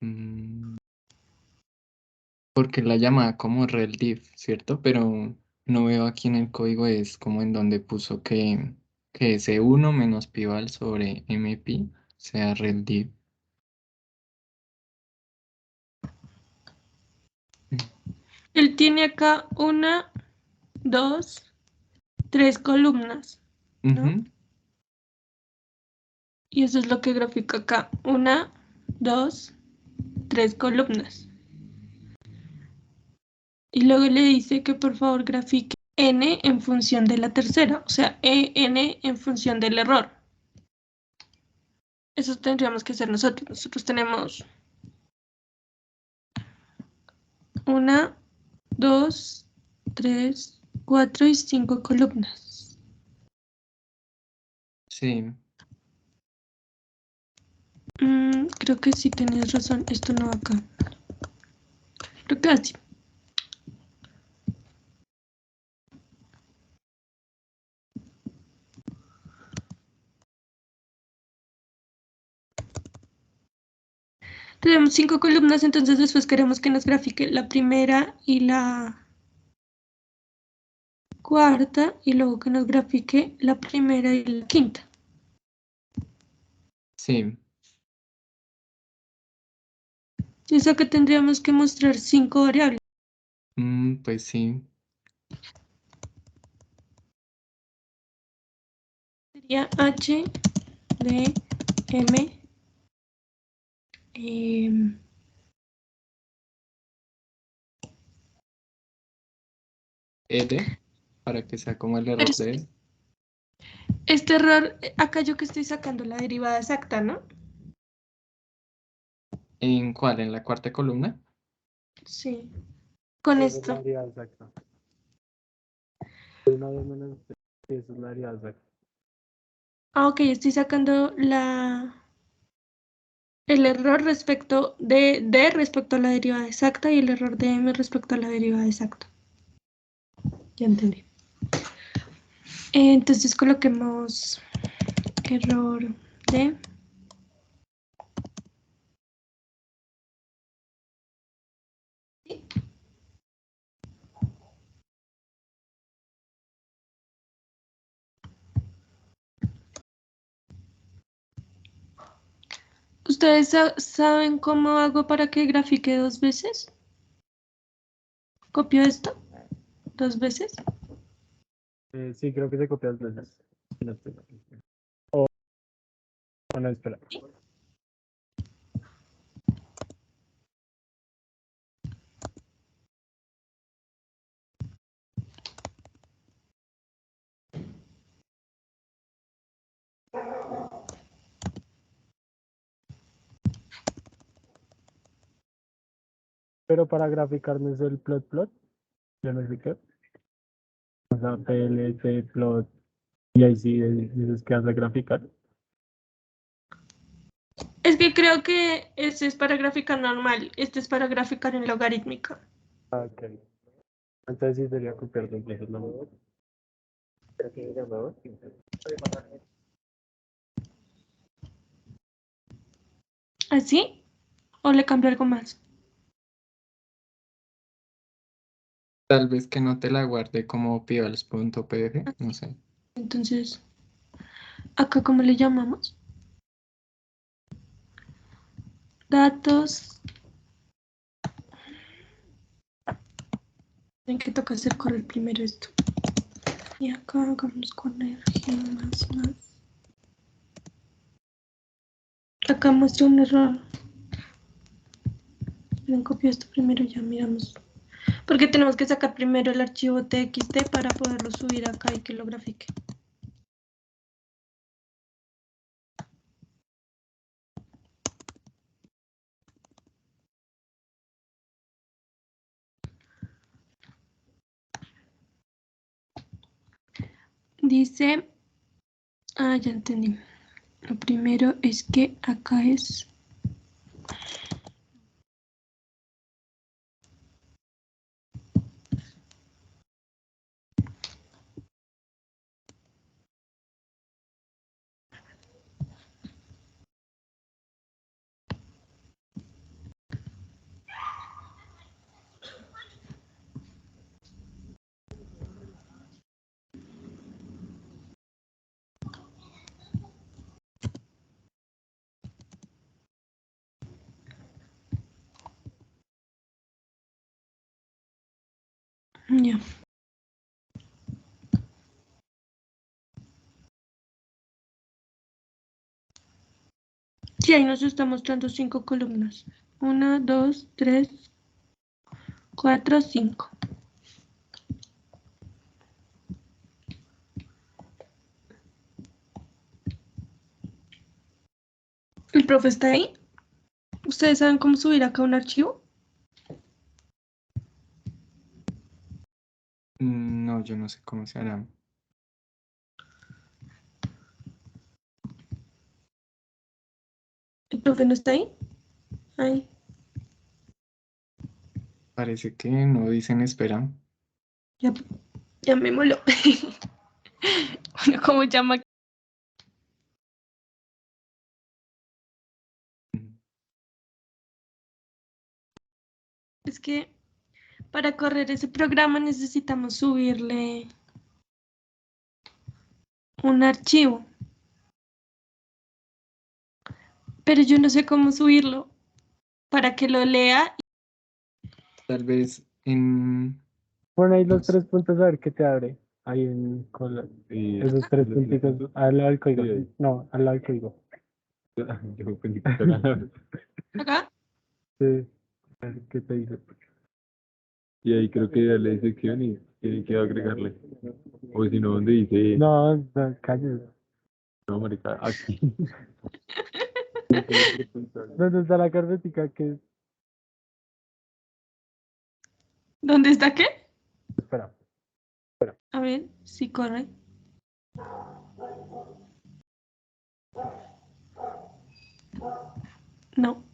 Mm, porque la llama como rel div, ¿cierto? Pero no veo aquí en el código es como en donde puso que que S1 menos pival sobre MP sea red div. Él tiene acá 1, 2, 3 columnas, ¿no? Ujú. Y eso es lo que grafica acá. 1, 2, 3 columnas. Y luego le dice que por favor grafique n en función de la tercera, o sea, n en función del error. Eso tendríamos que hacer nosotros. Nosotros tenemos 1, 2, 3, 4 y 5 columnas. Sí, Creo que sí tenías razón. Esto no va acá. Creo que así. Tenemos 5 columnas, entonces después queremos que nos grafique la primera y la cuarta, y luego que nos grafique la primera y la quinta. sí. O sea que tendríamos que mostrar 5 variables. Pues sí. Sería H, D, M, Ed, para que sea como el error de... este error, acá yo que estoy sacando la derivada exacta, ¿no? ¿En cuál? ¿En la cuarta columna? Sí. Con Esa es la esto. derivada exacta. Una vez menos, esa es la derivada exacta. Ah, ok, estoy sacando el error respecto de D respecto a la derivada exacta y el error de M respecto a la derivada exacta. Ya entendí. Entonces coloquemos error de ¿Ustedes saben cómo hago para que grafique 2 veces? ¿Copio esto 2 veces? Sí, creo que se copia 2 veces. No, espera. No, espera. Pero para graficarnos el plot, ya no sé qué. O sea, PLT, plot, y ahí sí dices que vas a graficar. Es que creo que este es para graficar normal, este es para graficar en logarítmica. Ah, ok. Entonces sí sería copiar 2 veces la misma. ¿Así? ¿O le cambio algo más? Tal vez que no te la guarde como pivals.pdf, no sé. Entonces, ¿acá cómo le llamamos? Datos. En que toca hacer correr primero esto. Y acá hagamos con energía más. Acá muestra un error. Ven, copio esto primero, ya miramos. Porque tenemos que sacar primero el archivo txt para poderlo subir acá y que lo grafique. Dice, ya entendí. Lo primero es que acá es Ya. Sí, ahí nos está mostrando 5 columnas. 1, 2, 3, 4, 5. ¿El profe está ahí? ¿Ustedes saben cómo subir acá un archivo? No, yo no sé cómo se hará. ¿El profe no está ahí? Ahí. Parece que no dicen espera. Ya me moló. Bueno, ¿cómo llama? Es que para correr ese programa necesitamos subirle un archivo. Pero yo no sé cómo subirlo para que lo lea. Tal vez en... Pon ahí los no sé. 3 puntos a ver qué te abre. Ahí en con esos 3 puntitos al lado del código. No, al lado del código. Acá. Sí. A ver qué te dice. Y ahí creo que darle sección y tiene que agregarle. O si no, donde dice, No, no, cállate. no, marica, aquí. ¿Dónde está la carpetica que ¿Dónde está qué? espera? A ver si corre. No.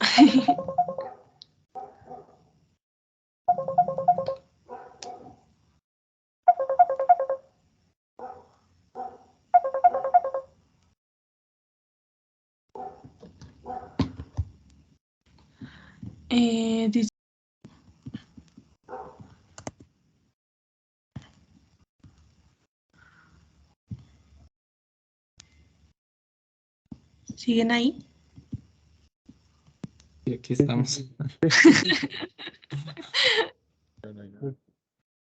Dice, ¿siguen ahí? Y aquí estamos.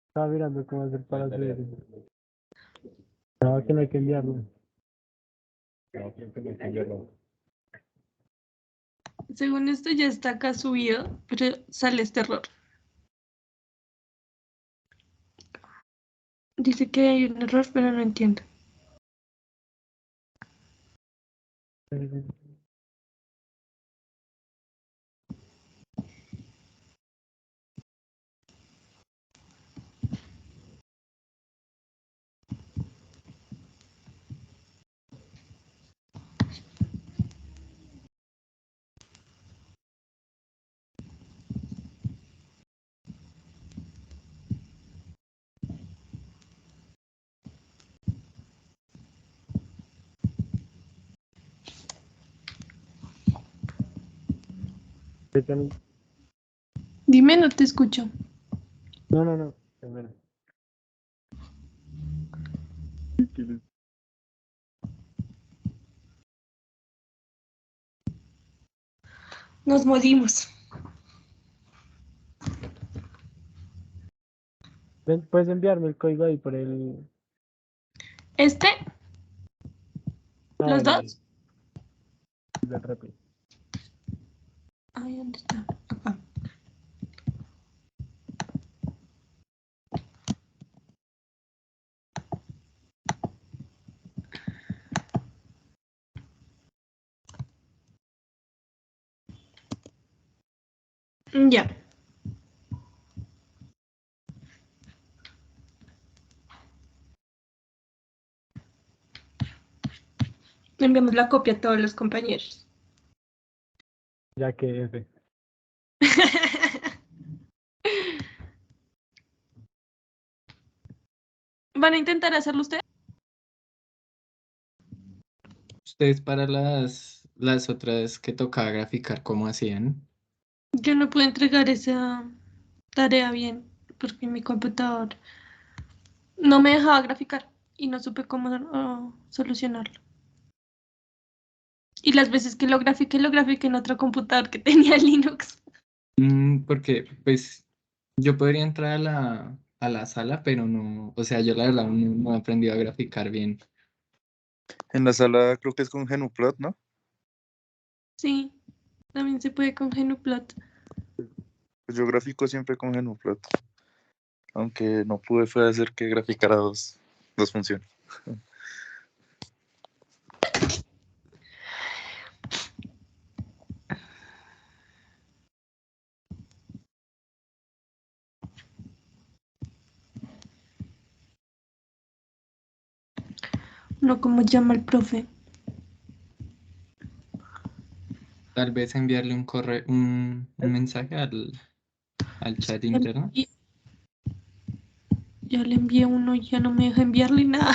Estaba mirando cómo hacer para hacer eso. No, que no hay que enviarlo. Según esto ya está acá subido, pero sale este error. Dice que hay un error, pero no entiendo. Dime, no te escucho. No, no, no. Espera. Nos morimos. Puedes enviarme el código ahí por el. ¿Este? No, ¿Los el dos? del Repli. Ay, ¿dónde está? Acá. Ya. Enviamos la copia a todos los compañeros. Ya que F. ¿Van a intentar hacerlo ustedes? Ustedes para las otras que tocaba graficar, ¿cómo hacían? Yo no puedo entregar esa tarea bien porque mi computador no me dejaba graficar y no supe cómo solucionarlo. Y las veces que lo grafiqué en otro computador que tenía Linux. Porque, pues, yo podría entrar a a la sala, pero no, o sea, yo la verdad no he aprendido a graficar bien. En la sala creo que es con Genuplot, ¿no? Sí, también se puede con Gnuplot. Pues yo grafico siempre con Genuplot. Aunque no pude fue hacer que graficara dos funciones. No, ¿cómo llama el profe? Tal vez enviarle un correo, un mensaje al chat interno. Ya le envié uno y ya no me deja enviarle nada.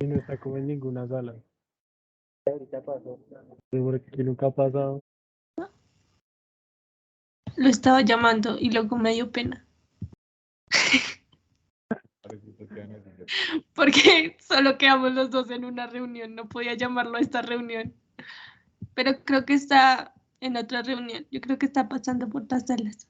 Y no está como en ninguna sala. Seguro que aquí nunca ha pasado. Lo estaba llamando y luego me dio pena. Porque solo quedamos los dos en una reunión, no podía llamarlo a esta reunión. Pero creo que está en otra reunión. Yo creo que está pasando por las salas.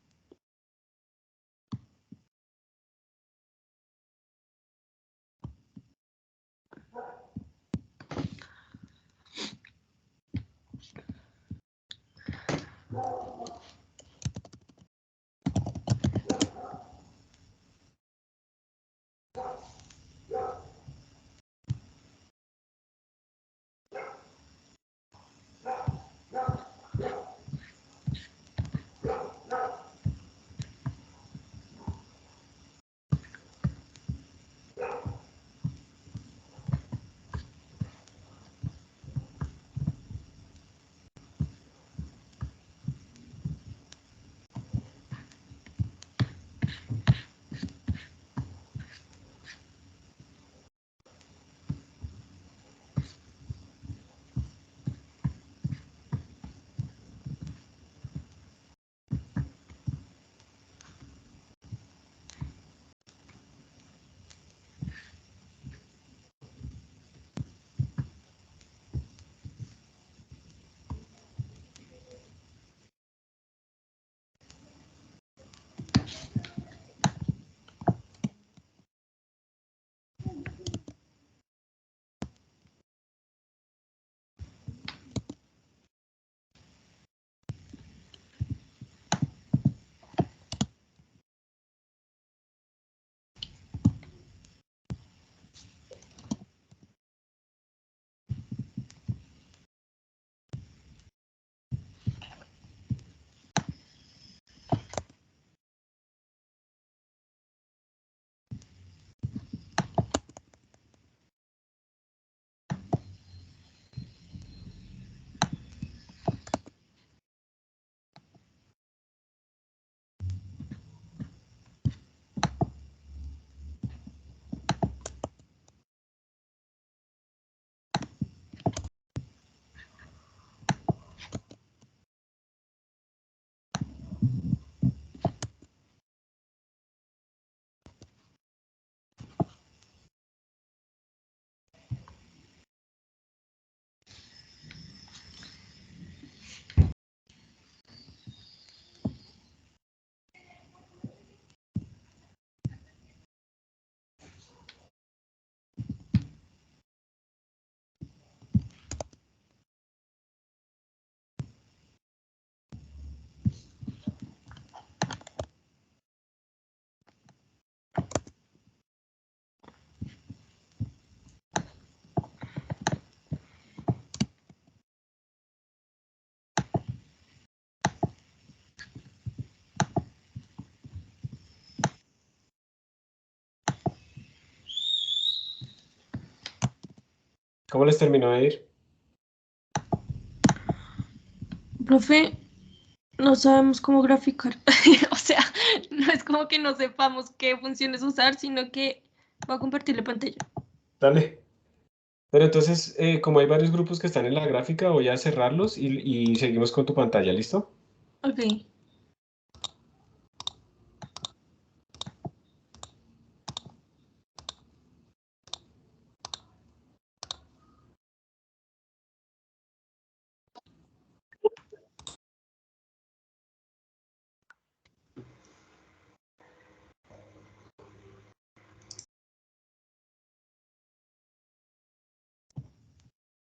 ¿Cómo les terminó de ir? Profe, no sabemos cómo graficar. O sea, no es como que no sepamos qué funciones usar, sino que voy a compartir la pantalla. Dale. Pero entonces, como hay varios grupos que están en la gráfica, voy a cerrarlos y seguimos con tu pantalla, ¿listo? Ok.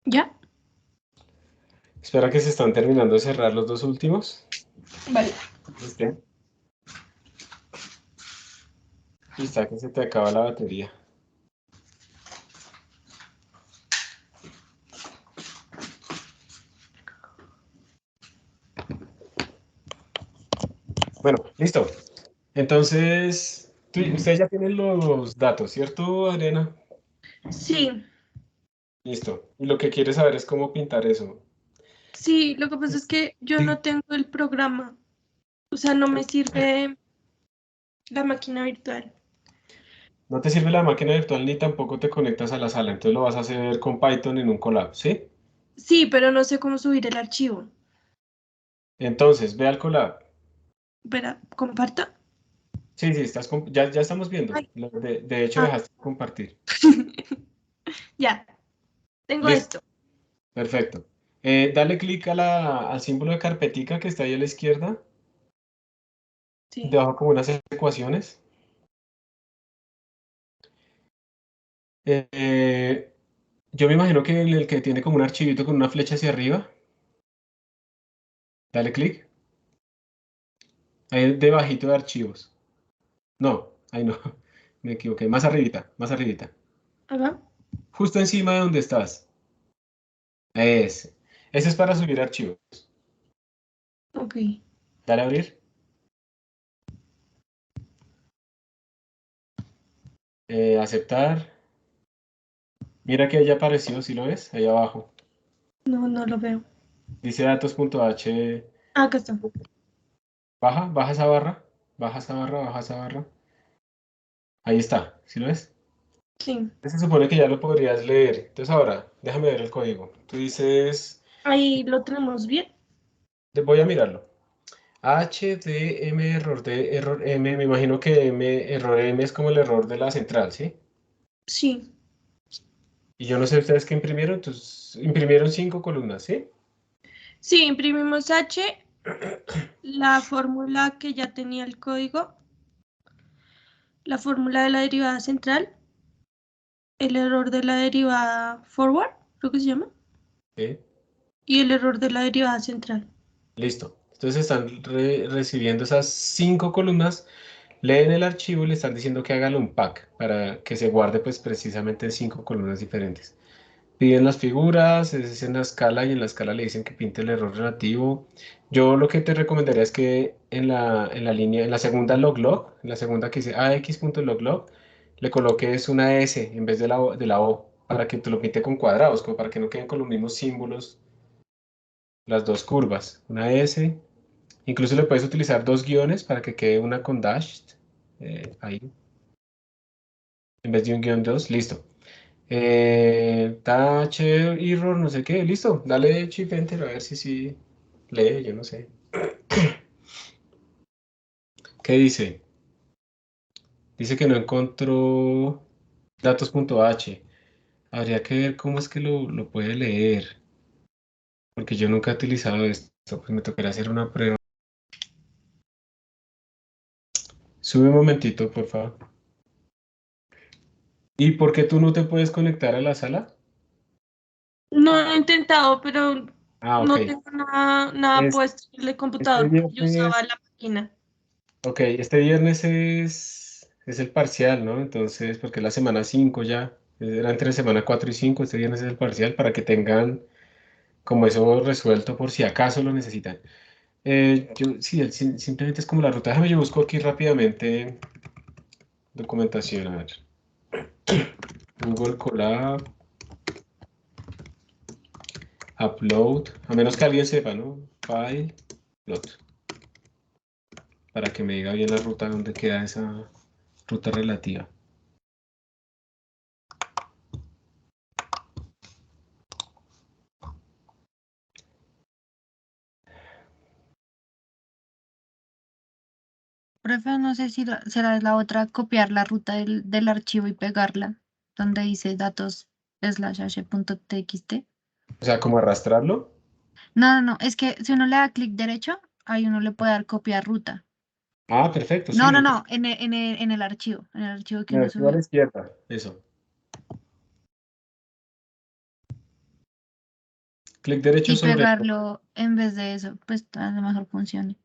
¿Ya? Espera que se están terminando de cerrar los dos últimos. Vale. ¿Viste? Y está que se te acaba la batería. Bueno, listo. Entonces, ustedes ya tienen los datos, ¿cierto, Adriana? Sí, Listo. Y lo que quieres saber es cómo pintar eso. sí, lo que pasa es que yo Sí. no tengo el programa. O sea, no me sirve la máquina virtual. No te sirve la máquina virtual ni tampoco te conectas a la sala. Entonces lo vas a hacer con Python en un Colab, ¿sí? Sí, pero no sé cómo subir el archivo. Entonces, ve al Colab. Espera, ¿comparto? Sí, sí, ya estamos viendo. Ay, De hecho, ah, dejaste de compartir. ya, tengo Listo, esto. perfecto. Dale clic al símbolo de carpetica que está ahí a la izquierda, Sí. debajo como unas ecuaciones. Yo me imagino que el que tiene como un archivito con una flecha hacia arriba, dale clic. Ahí debajito de archivos. No, ahí no, me equivoqué. Más arribita, más arribita. Acá. Justo encima de donde estás. Ese. Ese es para subir archivos. Ok. Dale a abrir. Aceptar. Mira que ya apareció, ¿sí lo ves? Ahí abajo. No, no lo veo. Dice datos.h. Ah, acá está. Baja esa barra. Baja esa barra, baja esa barra. Ahí está, ¿sí lo ves? Sí. Se supone que ya lo podrías leer. Entonces ahora, déjame ver el código. Tú dices, Ahí lo tenemos bien. voy a mirarlo. HDM error D, error M. Me imagino que error M es como el error de la central, ¿sí? Sí. Y yo no sé ustedes qué imprimieron. Entonces, imprimieron 5 columnas, ¿sí? Sí, imprimimos H, la fórmula que ya tenía el código, la fórmula de la derivada central, el error de la derivada forward, creo que se llama, Sí. y el error de la derivada central. Listo. Entonces están recibiendo esas 5 columnas, leen el archivo y le están diciendo que haga el unpack para que se guarde pues precisamente en 5 columnas diferentes. Piden las figuras, es en la escala y en la escala le dicen que pinte el error relativo. Yo lo que te recomendaría es que en la línea, en la segunda log, en la segunda que dice ax.log, le coloques una S en vez de la O para que te lo pinte con cuadrados, como para que no queden con los mismos símbolos las dos curvas. Una S. Incluso le puedes utilizar dos guiones para que quede una con dash. Ahí. En vez de un guión 2, listo. Touch error, no sé qué, listo. Dale Shift Enter a ver si lee, yo no sé. ¿Qué dice? Dice que no encontró datos.h. Habría que ver cómo es que lo puede leer. Porque yo nunca he utilizado esto. Pues me tocará hacer una prueba. Sube un momentito, por favor. ¿Y por qué tú no te puedes conectar a la sala? No he intentado, pero Ah, ok. no tengo nada Es, puesto en el este computador porque yo usaba viernes, la máquina. ok, este viernes es el parcial, ¿no? Entonces, porque es la semana 5 ya, era entre semana 4 y 5, este viernes es el parcial para que tengan como eso resuelto por si acaso lo necesitan. Sí, simplemente es como la ruta. Déjame, yo busco aquí rápidamente documentación, a ver. Google Colab, upload, a menos que alguien sepa, ¿no? File, upload, para que me diga bien la ruta donde queda esa ruta relativa. Profe, no sé si será la otra copiar la ruta del archivo y pegarla, donde dice datos /h.txt. O sea, como arrastrarlo. No, no, no, es que si uno le da clic derecho, ahí uno le puede dar copiar ruta. Ah, perfecto, No, sí. no, no, en el archivo que Me uno activa a la subió. izquierda. Eso. Clic derecho Y sobre pegarlo en vez de eso, pues a lo mejor funcione.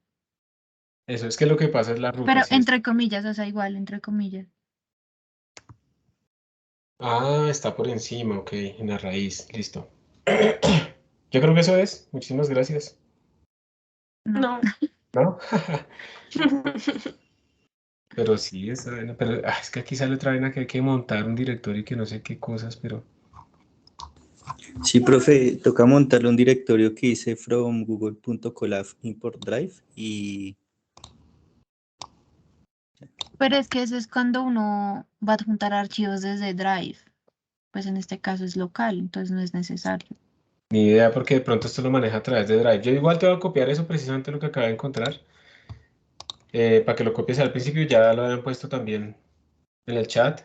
eso. Es que lo que pasa es la ruta. Pero ¿Sí? entre comillas, o sea, igual, entre comillas. Ah, está por encima, ok, en la raíz, listo. Yo creo que eso es. Muchísimas gracias. No. No. ¿No? Pero sí, pero es que aquí sale otra vaina que hay que montar un directorio y que no sé qué cosas, pero Sí, profe, toca montarle un directorio que dice from google.colab import drive y Pero es que eso es cuando uno va a adjuntar archivos desde Drive. Pues en este caso es local, entonces no es necesario. ni idea porque de pronto esto lo maneja a través de Drive. Yo igual te voy a copiar eso, precisamente lo que acabo de encontrar, para que lo copies al principio, ya lo habían puesto también en el chat.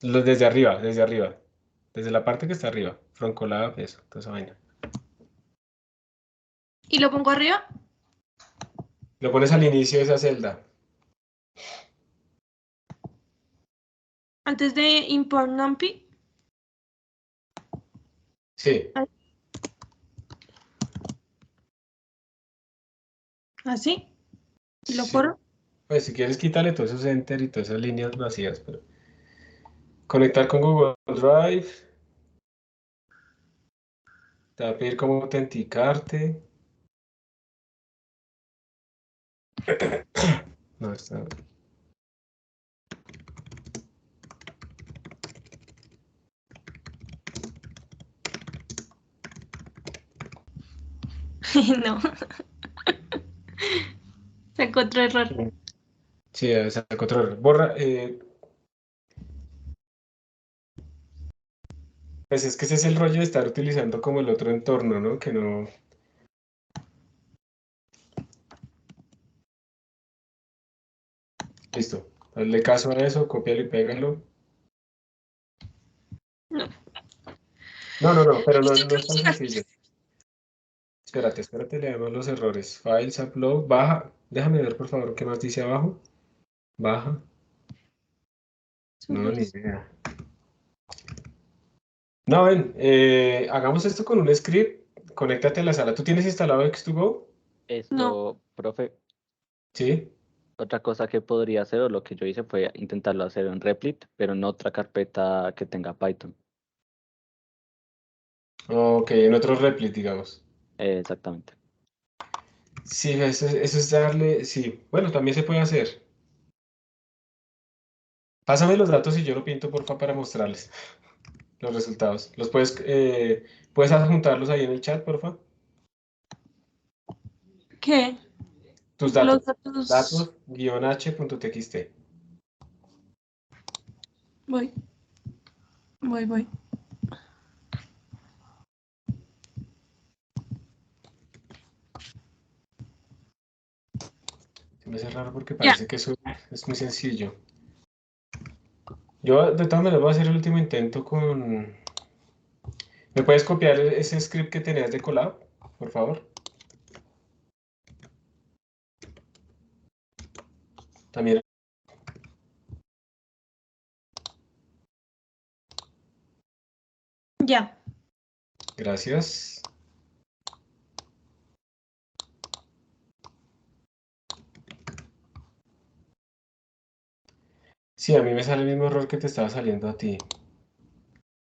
Desde arriba, desde la parte que está arriba, from collab, eso, toda esa vaina. ¿Y lo pongo arriba? Lo pones al inicio de esa celda. Antes de import numpy. Sí, Así. ¿Y lo sí. corro? Pues si quieres quítale todos esos enter y todas esas líneas vacías, pero conectar con Google Drive, te va a pedir cómo autenticarte. No, está. No. Sacó otro error. Sí, sacó otro error. Borra. Pues es que ese es el rollo de estar utilizando como el otro entorno, ¿no? Que no. Listo. Hazle caso a eso, cópialo y pégalo. No. No, pero no es tan sencillo. Espérate, leemos los errores. Files, upload, baja. Déjame ver, por favor, qué más dice abajo. Baja. No, ni idea. No, ven, hagamos esto con un script. Conéctate a la sala. ¿Tú tienes instalado X2Go? No. Profe, Sí. otra cosa que podría hacer o lo que yo hice fue intentarlo hacer en Replit, pero en otra carpeta que tenga Python. Ok, en otro Replit, digamos. Exactamente. Sí, eso es darle. Sí, bueno, también se puede hacer. Pásame los datos y yo lo pinto, porfa, para mostrarles los resultados. ¿Puedes adjuntarlos ahí en el chat, porfa? ¿Qué? Tus Los datos. datos. Datos-h.txt. Voy. Se me hace raro porque Ya. parece que eso es muy sencillo. Yo de todas maneras voy a hacer el último intento con... ¿Me puedes copiar ese script que tenías de Colab, por favor? También. Ya. Gracias. Sí, a mí me sale el mismo error que te estaba saliendo a ti.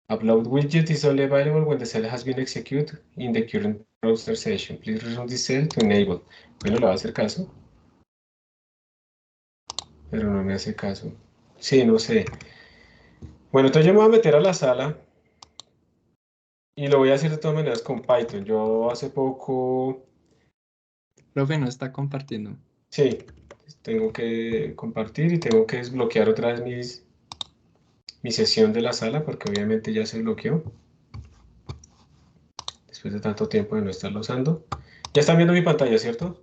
Upload widget is only available when the cell has been executed in the current browser session. Please run this cell to enable. Bueno, le va a hacer caso. Pero no me hace caso. Sí, no sé. Bueno, entonces yo me voy a meter a la sala y lo voy a hacer de todas maneras con Python. Yo hace poco... Profe, no está compartiendo. Sí, tengo que compartir y tengo que desbloquear otra vez mi sesión de la sala porque obviamente ya se bloqueó. Después de tanto tiempo de no estarlo usando. Ya están viendo mi pantalla, ¿cierto?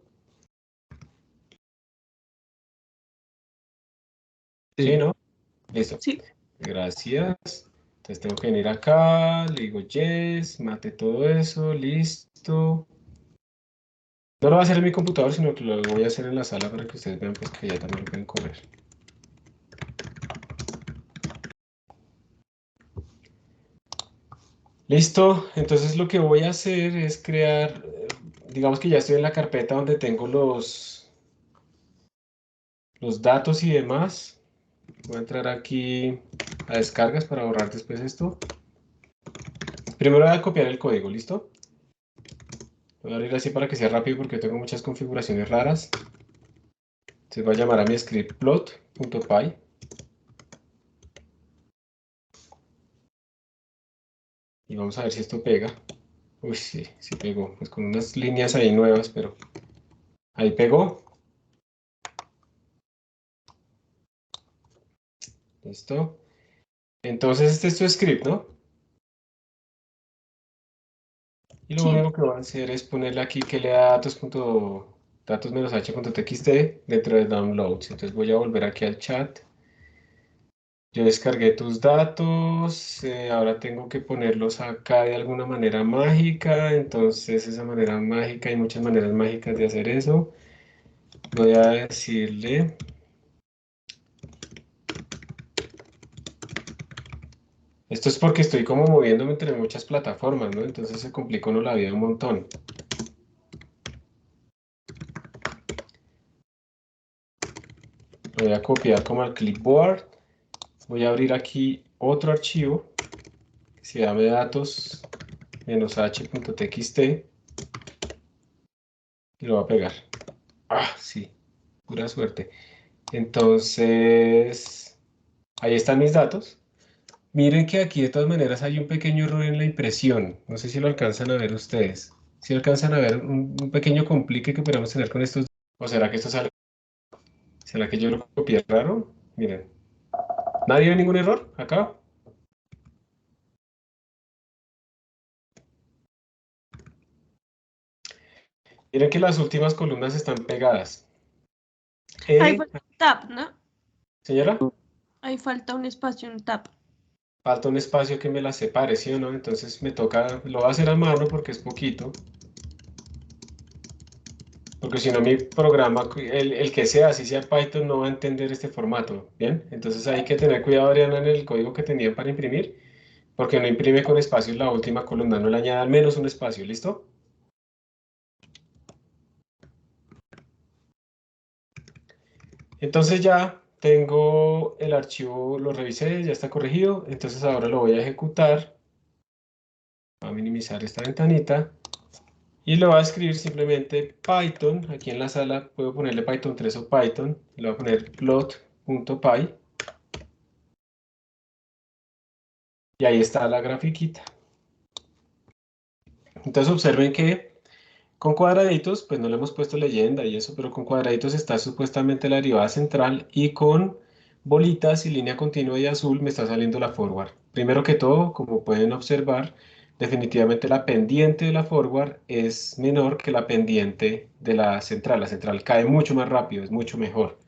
Sí, ¿no? Listo. Sí. Gracias. Entonces tengo que venir acá, le digo yes, mate todo eso, listo. No lo voy a hacer en mi computador, sino que lo voy a hacer en la sala para que ustedes vean pues, que ya también lo pueden correr. Listo, entonces lo que voy a hacer es crear, digamos que ya estoy en la carpeta donde tengo los datos y demás. Voy a entrar aquí a descargas para borrar después esto. Primero voy a copiar el código, ¿listo? Voy a abrir así para que sea rápido porque tengo muchas configuraciones raras. Entonces voy a llamar a mi script plot.py. Y vamos a ver si esto pega. Uy, sí, sí pegó. Pues con unas líneas ahí nuevas, pero ahí pegó. Listo. Entonces este es tu script, ¿no? Y lo Sí. único que voy a hacer es ponerle aquí que le da datos-h.txt dentro de downloads. Entonces voy a volver aquí al chat. Yo descargué tus datos, ahora tengo que ponerlos acá de alguna manera mágica, entonces esa manera mágica, hay muchas maneras mágicas de hacer eso. Voy a decirle, esto es porque estoy como moviéndome entre muchas plataformas, ¿no? Entonces se complica uno la vida un montón. Lo voy a copiar como al clipboard, voy a abrir aquí otro archivo que se llame datos-h.txt y lo voy a pegar. Ah, sí, pura suerte. Entonces, ahí están mis datos. Miren que aquí de todas maneras hay un pequeño error en la impresión. No sé si lo alcanzan a ver ustedes. Si alcanzan a ver un pequeño complique que podemos tener con estos. ¿O será que esto sale? ¿Será que yo lo copié raro? Miren. ¿Nadie ve ningún error acá? Miren que las últimas columnas están pegadas. Ahí falta un tab, ¿no? Señora, Ahí falta un espacio, un tab. falta un espacio que me las separe, ¿sí o no? Entonces me toca, lo voy a hacer a mano porque es poquito. Porque si no mi programa, el que sea, si sea Python, no va a entender este formato, ¿bien? Entonces hay que tener cuidado, Adriana, en el código que tenían para imprimir, porque no imprime con espacios la última columna, no le añada al menos un espacio, ¿listo? Entonces ya tengo el archivo, lo revisé, ya está corregido, entonces ahora lo voy a ejecutar. Voy a minimizar esta ventanita. Y le voy a escribir simplemente Python, aquí en la sala puedo ponerle Python 3 o Python, le voy a poner plot.py. Y ahí está la grafiquita. Entonces observen que con cuadraditos, pues no le hemos puesto leyenda y eso, pero con cuadraditos está supuestamente la derivada central y con bolitas y línea continua y azul me está saliendo la forward. Primero que todo, como pueden observar, definitivamente la pendiente de la forward es menor que la pendiente de la central. La central cae mucho más rápido, es mucho mejor.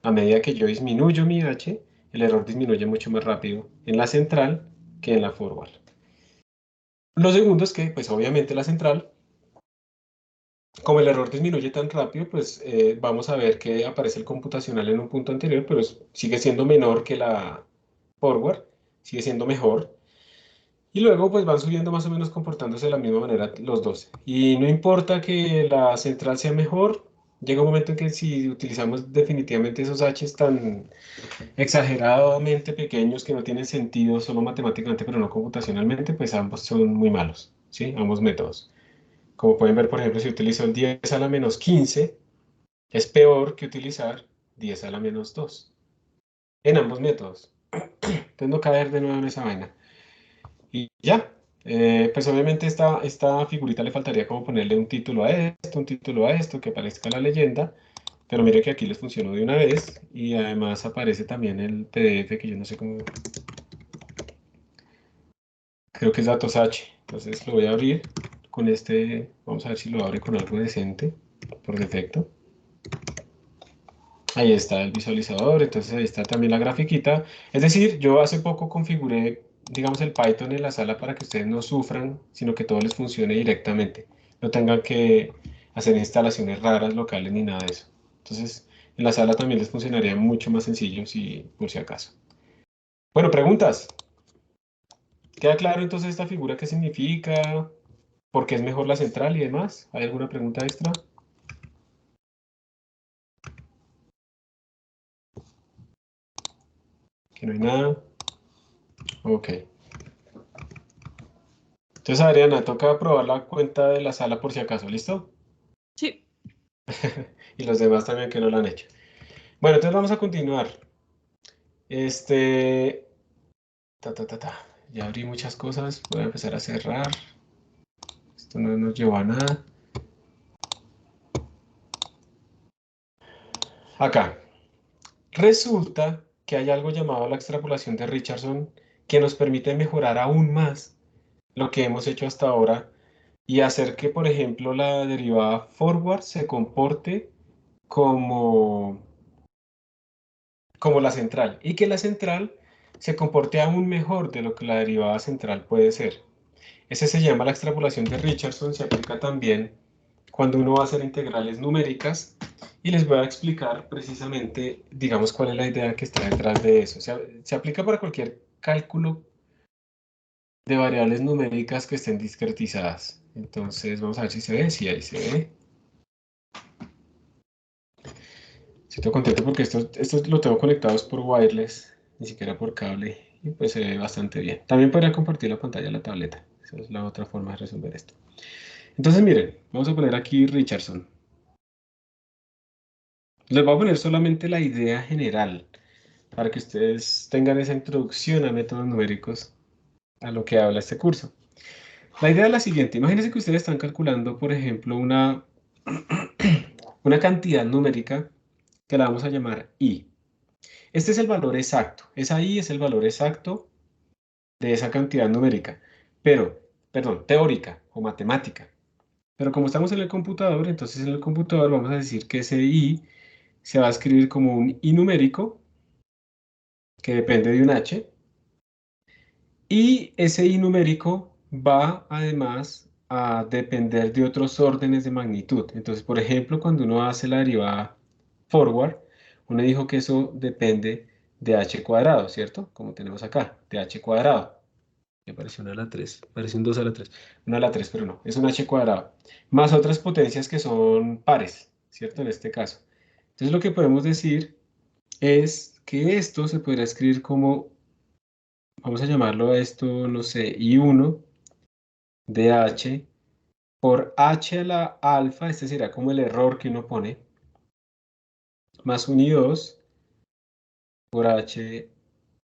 A medida que yo disminuyo mi h, el error disminuye mucho más rápido en la central que en la forward. Lo segundo es que, pues obviamente la central, como el error disminuye tan rápido, pues vamos a ver que aparece el computacional en un punto anterior, pero sigue siendo menor que la forward, sigue siendo mejor. Y luego pues van subiendo más o menos comportándose de la misma manera los dos. Y no importa que la central sea mejor, llega un momento en que si utilizamos definitivamente esos H's tan exageradamente pequeños que no tienen sentido solo matemáticamente pero no computacionalmente, pues ambos son muy malos, ¿sí? Ambos métodos. Como pueden ver, por ejemplo, si utilizo el 10 a la menos 15, es peor que utilizar 10 a la menos 2 en ambos métodos. Entonces no caer de nuevo en esa vaina. Y ya, pues obviamente esta figurita le faltaría como ponerle un título a esto, que aparezca la leyenda, pero mire que aquí les funcionó de una vez y además aparece también el PDF que yo no sé cómo, creo que es datos H, entonces lo voy a abrir con este, vamos a ver si lo abre con algo decente por defecto. Ahí está el visualizador, entonces ahí está también la grafiquita. Es decir, yo hace poco configuré, digamos, el Python en la sala para que ustedes no sufran, sino que todo les funcione directamente. No tengan que hacer instalaciones raras locales ni nada de eso. Entonces, en la sala también les funcionaría mucho más sencillo, si, por si acaso. Bueno, preguntas. ¿Queda claro entonces esta figura qué significa? ¿Por qué es mejor la central y demás? ¿Hay alguna pregunta extra? ¿Que no hay nada? Ok. Entonces, Adriana, toca probar la cuenta de la sala por si acaso, ¿listo? Sí. Y los demás también que no lo han hecho. Bueno, entonces vamos a continuar. Ya abrí muchas cosas. Voy a empezar a cerrar. Esto no nos llevó a nada. Acá. Resulta que hay algo llamado la extrapolación de Richardson que nos permite mejorar aún más lo que hemos hecho hasta ahora y hacer que, por ejemplo, la derivada forward se comporte como la central y que la central se comporte aún mejor de lo que la derivada central puede ser. Ese se llama la extrapolación de Richardson, se aplica también cuando uno va a hacer integrales numéricas y les voy a explicar precisamente, digamos, cuál es la idea que está detrás de eso. Se aplica para cualquier cálculo de variables numéricas que estén discretizadas. Entonces, vamos a ver si se ve. Sí, ahí se ve. Estoy contento porque esto lo tengo conectados por wireless, ni siquiera por cable, y pues se ve bastante bien. También podría compartir la pantalla de la tableta. Esa es la otra forma de resolver esto. Entonces, miren, vamos a poner aquí Richardson. Les voy a poner solamente la idea general, para que ustedes tengan esa introducción a métodos numéricos, a lo que habla este curso. La idea es la siguiente. Imagínense que ustedes están calculando, por ejemplo, una cantidad numérica que la vamos a llamar i. Este es el valor exacto. Esa i es el valor exacto de esa cantidad numérica, perdón, teórica o matemática. Pero como estamos en el computador, entonces en el computador vamos a decir que ese i se va a escribir como un i numérico, que depende de un h, y ese i numérico va además a depender de otros órdenes de magnitud. Entonces, por ejemplo, cuando uno hace la derivada forward, uno dijo que eso depende de h cuadrado, ¿cierto? Como tenemos acá, de h cuadrado. Me pareció una a la 3, parece un 2 a la 3. Una a la 3, pero no, es un h cuadrado. Más otras potencias que son pares, ¿cierto? En este caso. Entonces lo que podemos decir es que esto se podría escribir como, vamos a llamarlo a esto, no sé, i1 de h por h a la alfa, este sería como el error que uno pone, más un i2 por h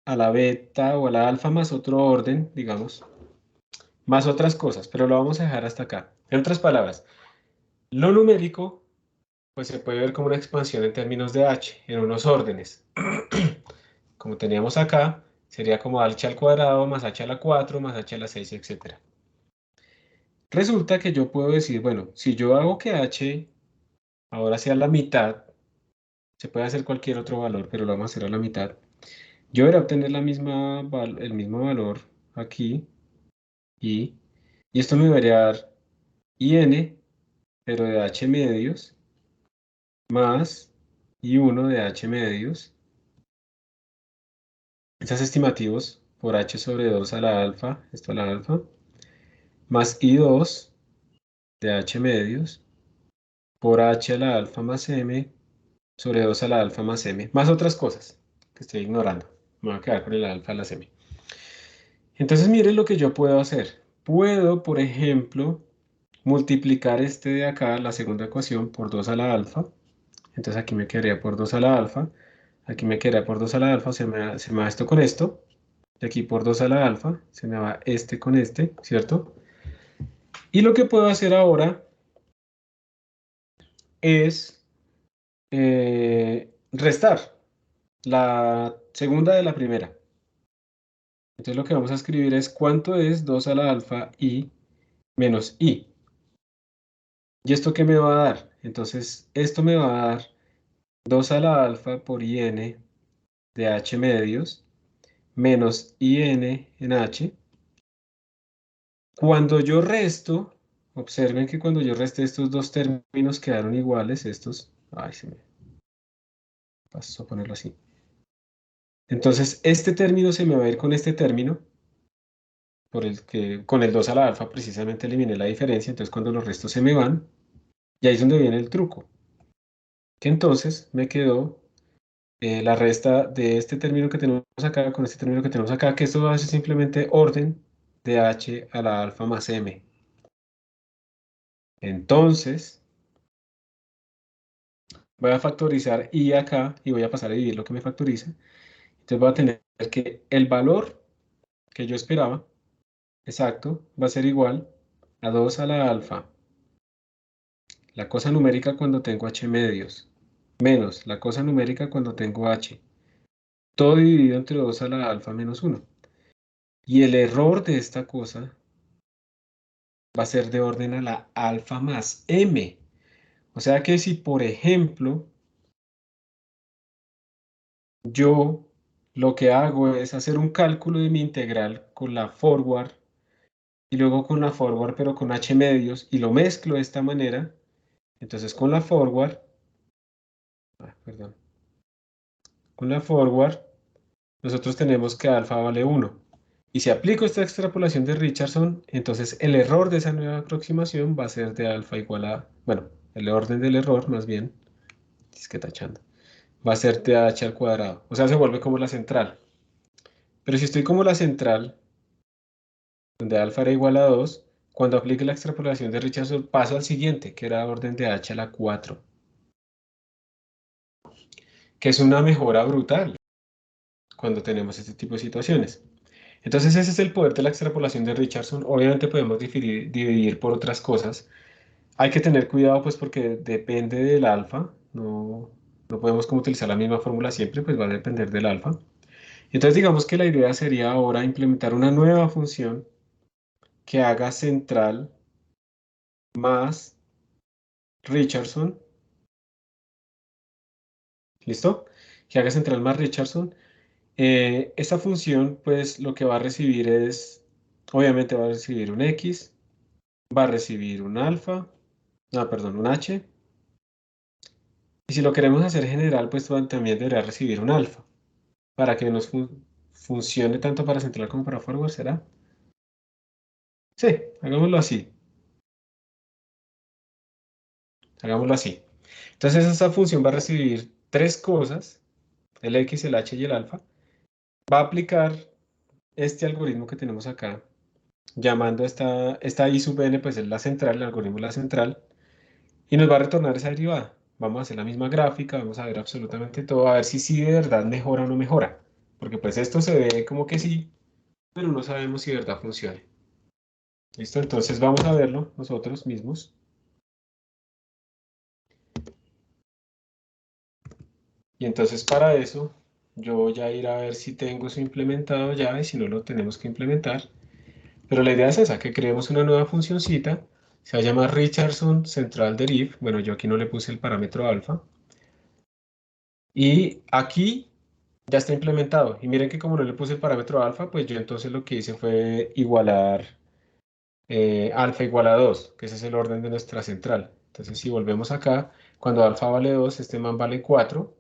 a la beta o a la alfa más otro orden, digamos, más otras cosas, pero lo vamos a dejar hasta acá. En otras palabras, lo numérico, pues se puede ver como una expansión en términos de h, en unos órdenes. Como teníamos acá, sería como h al cuadrado más h a la 4 más h a la 6, etc. Resulta que yo puedo decir, bueno, si yo hago que h ahora sea la mitad, se puede hacer cualquier otro valor, pero lo vamos a hacer a la mitad. Yo voy a obtener el mismo valor aquí, y esto me va a dar in, pero de h medios, más i1 de h medios. Estos estimativos por h sobre 2 a la alfa, esto a la alfa, más i2 de h medios por h a la alfa más m sobre 2 a la alfa más m, más otras cosas que estoy ignorando. Me voy a quedar con el alfa a la m. Entonces miren lo que yo puedo hacer. Puedo, por ejemplo, multiplicar este de acá, la segunda ecuación, por 2 a la alfa. Entonces aquí me quedaría por 2 a la alfa. Aquí me quedaría por 2 a la alfa, se me va esto con esto. De aquí por 2 a la alfa, se me va este con este, ¿cierto? Y lo que puedo hacer ahora es restar la segunda de la primera. Entonces lo que vamos a escribir es cuánto es 2 a la alfa i menos i. ¿Y esto qué me va a dar? Entonces esto me va a dar 2 a la alfa por in de h medios menos in en h. Cuando yo resto, observen que cuando yo resté estos dos términos quedaron iguales, estos. Ay, se me pasó a ponerlo así. Entonces este término se me va a ir con este término por el que con el 2 a la alfa precisamente eliminé la diferencia, entonces cuando los restos se me van, y ahí es donde viene el truco, que entonces me quedó la resta de este término que tenemos acá con este término que tenemos acá, que esto va a ser simplemente orden de h a la alfa más m. Entonces, voy a factorizar i acá y voy a pasar a dividir lo que me factoriza. Entonces voy a tener que el valor que yo esperaba, exacto, va a ser igual a 2 a la alfa, la cosa numérica cuando tengo h medios, menos la cosa numérica cuando tengo h, todo dividido entre 2 a la alfa menos 1. Y el error de esta cosa va a ser de orden a la alfa más m. O sea que si, por ejemplo, yo lo que hago es hacer un cálculo de mi integral con la forward y luego con la forward pero con h medios y lo mezclo de esta manera, entonces con la forward, con la forward nosotros tenemos que alfa vale 1. Y si aplico esta extrapolación de Richardson, entonces el error de esa nueva aproximación va a ser de alfa igual a, bueno, el orden del error más bien, es que tachando, va a ser de h al cuadrado. O sea, se vuelve como la central. Pero si estoy como la central, donde alfa era igual a 2, cuando aplique la extrapolación de Richardson paso al siguiente, que era orden de h a la 4. Que es una mejora brutal cuando tenemos este tipo de situaciones. Entonces ese es el poder de la extrapolación de Richardson. Obviamente podemos dividir por otras cosas. Hay que tener cuidado pues porque depende del alfa. No podemos como utilizar la misma fórmula siempre, pues va a depender del alfa. Entonces digamos que la idea sería ahora implementar una nueva función que haga central más Richardson. ¿Listo? Que haga central más Richardson. Esta función pues lo que va a recibir es, obviamente va a recibir un X, va a recibir un alfa, perdón, un H. Y si lo queremos hacer general, pues también deberá recibir un alfa. Para que nos funcione tanto para central como para forward, ¿será? Sí, hagámoslo así. Hagámoslo así. Entonces esta función va a recibir tres cosas, el X, el H y el alfa. Va a aplicar este algoritmo que tenemos acá, llamando esta I sub n, pues es la central, el algoritmo es la central. Y nos va a retornar esa derivada. Vamos a hacer la misma gráfica, vamos a ver absolutamente todo, a ver si de verdad mejora o no mejora. Porque pues esto se ve como que sí, pero no sabemos si de verdad funciona. ¿Listo? Entonces vamos a verlo nosotros mismos. Y entonces para eso, yo voy a ir a ver si tengo eso implementado ya, y si no lo tenemos que implementar. Pero la idea es esa, que creemos una nueva funcioncita, se va a llamar Richardson Central Deriv. Bueno, yo aquí no le puse el parámetro alfa. Y aquí ya está implementado. Y miren que como no le puse el parámetro alfa, pues yo entonces lo que hice fue igualar alfa igual a 2, que ese es el orden de nuestra central. Entonces si volvemos acá, cuando alfa vale 2, este man vale 4,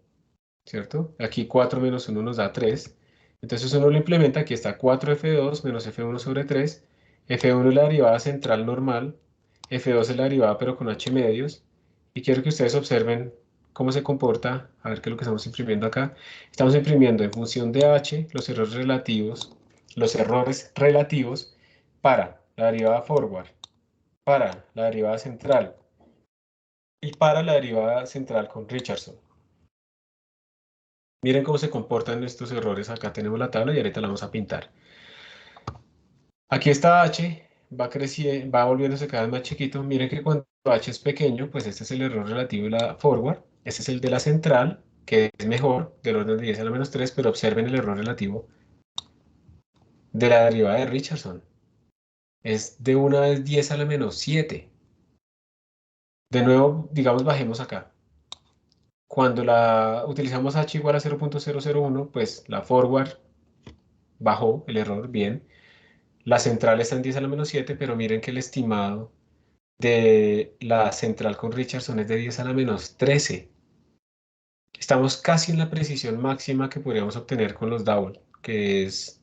¿cierto? Aquí 4 menos 1 nos da 3. Entonces uno lo implementa, aquí está 4F2 menos F1 sobre 3. F1 es la derivada central normal, F2 es la derivada pero con H medios. Y quiero que ustedes observen cómo se comporta, a ver qué es lo que estamos imprimiendo acá. Estamos imprimiendo en función de H los errores relativos para la derivada forward, para la derivada central y para la derivada central con Richardson. Miren cómo se comportan estos errores. Acá tenemos la tabla y ahorita la vamos a pintar. Aquí está H, va creciendo, va volviéndose cada vez más chiquito. Miren que cuando H es pequeño, pues este es el error relativo de la forward. Este es el de la central, que es mejor, del orden de 10 a la menos 3, pero observen el error relativo de la derivada de Richardson. Es de una vez 10 a la menos 7. De nuevo, digamos, bajemos acá. Cuando utilizamos H igual a 0.001, pues la forward bajó el error, bien. La central está en 10 a la menos 7, pero miren que el estimado de la central con Richardson es de 10 a la menos 13. Estamos casi en la precisión máxima que podríamos obtener con los Double, que es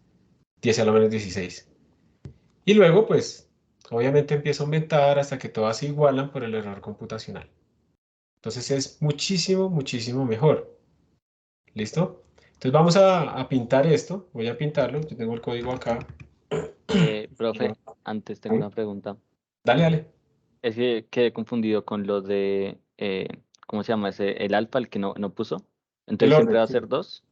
10 a la menos 16. Y luego, pues, obviamente empieza a aumentar hasta que todas se igualan por el error computacional. Entonces es muchísimo, muchísimo mejor. ¿Listo? Entonces vamos a pintar esto. Voy a pintarlo. Yo tengo el código acá. Profe, antes tengo ¿Sí? una pregunta. Dale, dale. Es que quedé confundido con lo de, ¿cómo se llama ese? El alfa, el que no puso. El Entonces siempre orden, va a sí. ser 2.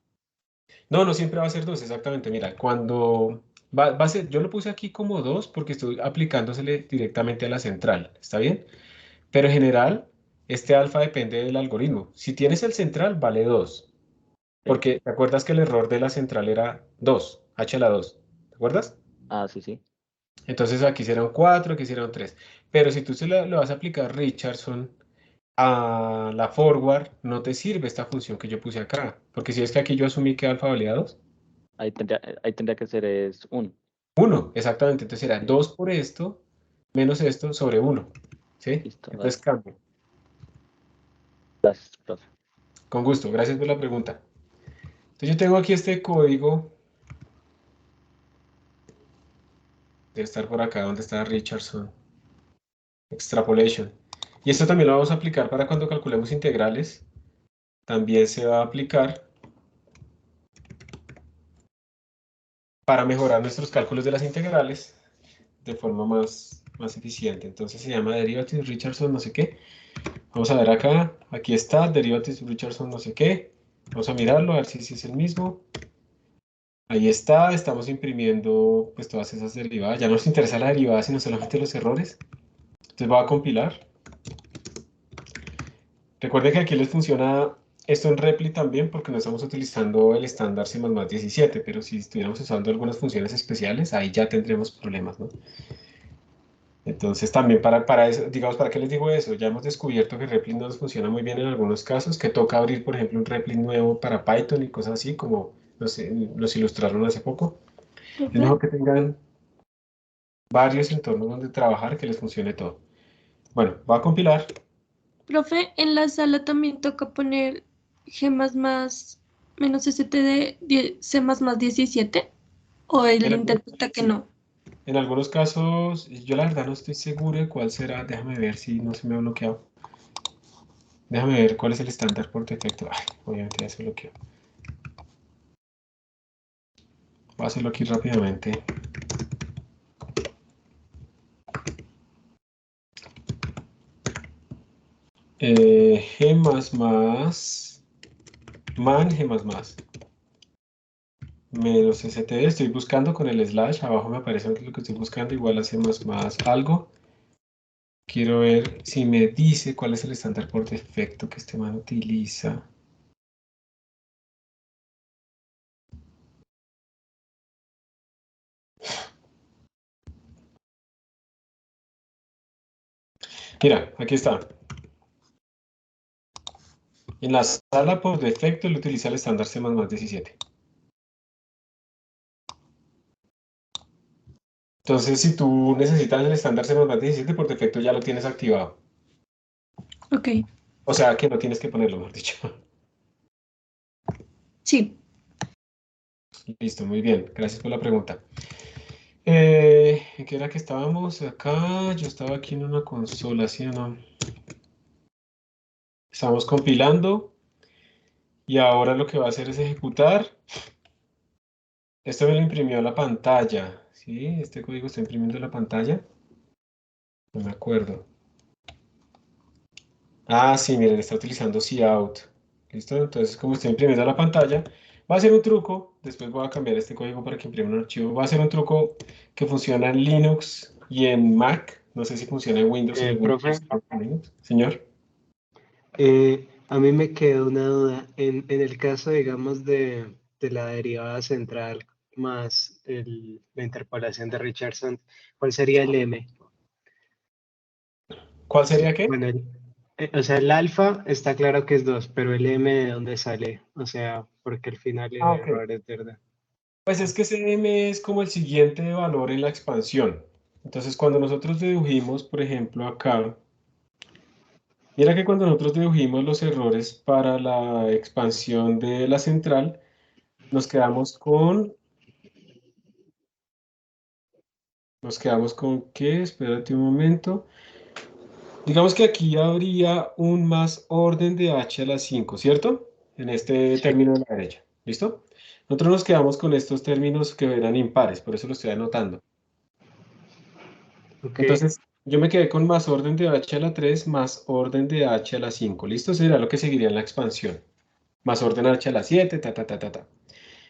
No, no siempre va a ser 2, exactamente. Mira, cuando va a ser, yo lo puse aquí como 2 porque estoy aplicándosele directamente a la central. ¿Está bien? Pero en general, este alfa depende del algoritmo. Si tienes el central, vale 2. Porque ¿te acuerdas que el error de la central era 2, h a la 2? ¿Te acuerdas? Ah, sí, sí. Entonces aquí será un 4, aquí será un 3. Pero si tú lo vas a aplicar Richardson a la forward, no te sirve esta función que yo puse acá. Porque si es que aquí yo asumí que alfa valía 2. Ahí tendría que ser es 1. 1, exactamente. Entonces era Sí. 2 por esto, menos esto, sobre 1. ¿Sí? Listo, Entonces dale. cambio. Gracias, profe. Con gusto, gracias por la pregunta. Entonces yo tengo aquí este código. Debe estar por acá donde está Richardson. Extrapolation. Y esto también lo vamos a aplicar para cuando calculemos integrales. También se va a aplicar para mejorar nuestros cálculos de las integrales de forma más eficiente. Entonces se llama Derivatives Richardson no sé qué. Vamos a ver acá. Aquí está Derivatives Richardson no sé qué. Vamos a mirarlo, a ver si es el mismo. Ahí está. Estamos imprimiendo pues todas esas derivadas. Ya no nos interesa la derivada, sino solamente los errores. Entonces voy a compilar. Recuerden que aquí les funciona esto en Replit también porque no estamos utilizando el estándar C++ 17, pero si estuviéramos usando algunas funciones especiales, ahí ya tendremos problemas, ¿no? Entonces también para eso, digamos, ¿para qué les digo eso? Ya hemos descubierto que Replit no nos funciona muy bien en algunos casos, que toca abrir, por ejemplo, un Replit nuevo para Python y cosas así, como no sé, los ilustraron hace poco. Es Profe, mejor que tengan varios entornos donde trabajar que les funcione todo. Bueno, voy a compilar. profe, en la sala también toca poner G++ menos std C++ 17 o él En algunos interpreta que sí. no. En algunos casos, yo la verdad no estoy seguro de cuál será. Déjame ver si no se me ha bloqueado. Déjame ver cuál es el estándar por defecto. Ay, obviamente ya se bloqueó. Voy a hacerlo aquí rápidamente. G++, man G++, menos std, estoy buscando con el slash, abajo me aparece lo que estoy buscando, igual a C++ algo. Quiero ver si me dice cuál es el estándar por defecto que este man utiliza. Mira, aquí está. En la sala por defecto le utiliza el estándar C++ 17. Entonces, si tú necesitas el estándar C++ 17, por defecto ya lo tienes activado. Ok, O sea, que no tienes que ponerlo, mejor dicho. sí. Listo, muy bien. Gracias por la pregunta. ¿En qué era que estábamos acá? Yo estaba aquí en una consola, ¿sí o no? Estamos compilando y ahora lo que va a hacer es ejecutar. Esto me lo imprimió la pantalla, ¿sí? Este código está imprimiendo la pantalla. No me acuerdo. Ah, sí, miren, está utilizando cout. ¿Listo? Entonces, como estoy imprimiendo la pantalla, va a ser un truco. Después voy a cambiar este código para que imprima un archivo. Va a ser un truco que funciona en Linux y en Mac. No sé si funciona en Windows y en Profe, Linux. Señor. a mí me quedó una duda. En el caso, digamos, de la derivada central más la interpolación de Richardson, ¿cuál sería el M? ¿Cuál sería qué? Bueno, o sea, el alfa está claro que es 2, pero el M de dónde sale, o sea, porque al final el Ah, ok. error es verdad. Pues es que ese M es como el siguiente valor en la expansión. Entonces, cuando nosotros dedujimos, por ejemplo, acá, mira que cuando nosotros dedujimos los errores para la expansión de la central, nos quedamos con Nos quedamos con que, espérate un momento. Digamos que aquí habría un más orden de h a la 5, ¿cierto? En este Sí, término de la derecha. ¿Listo? Nosotros nos quedamos con estos términos que eran impares, por eso lo estoy anotando. ok. Entonces, yo me quedé con más orden de h a la 3 más orden de h a la 5. ¿Listo? Eso será lo que seguiría en la expansión. Más orden h a la 7, ta, ta, ta, ta, ta.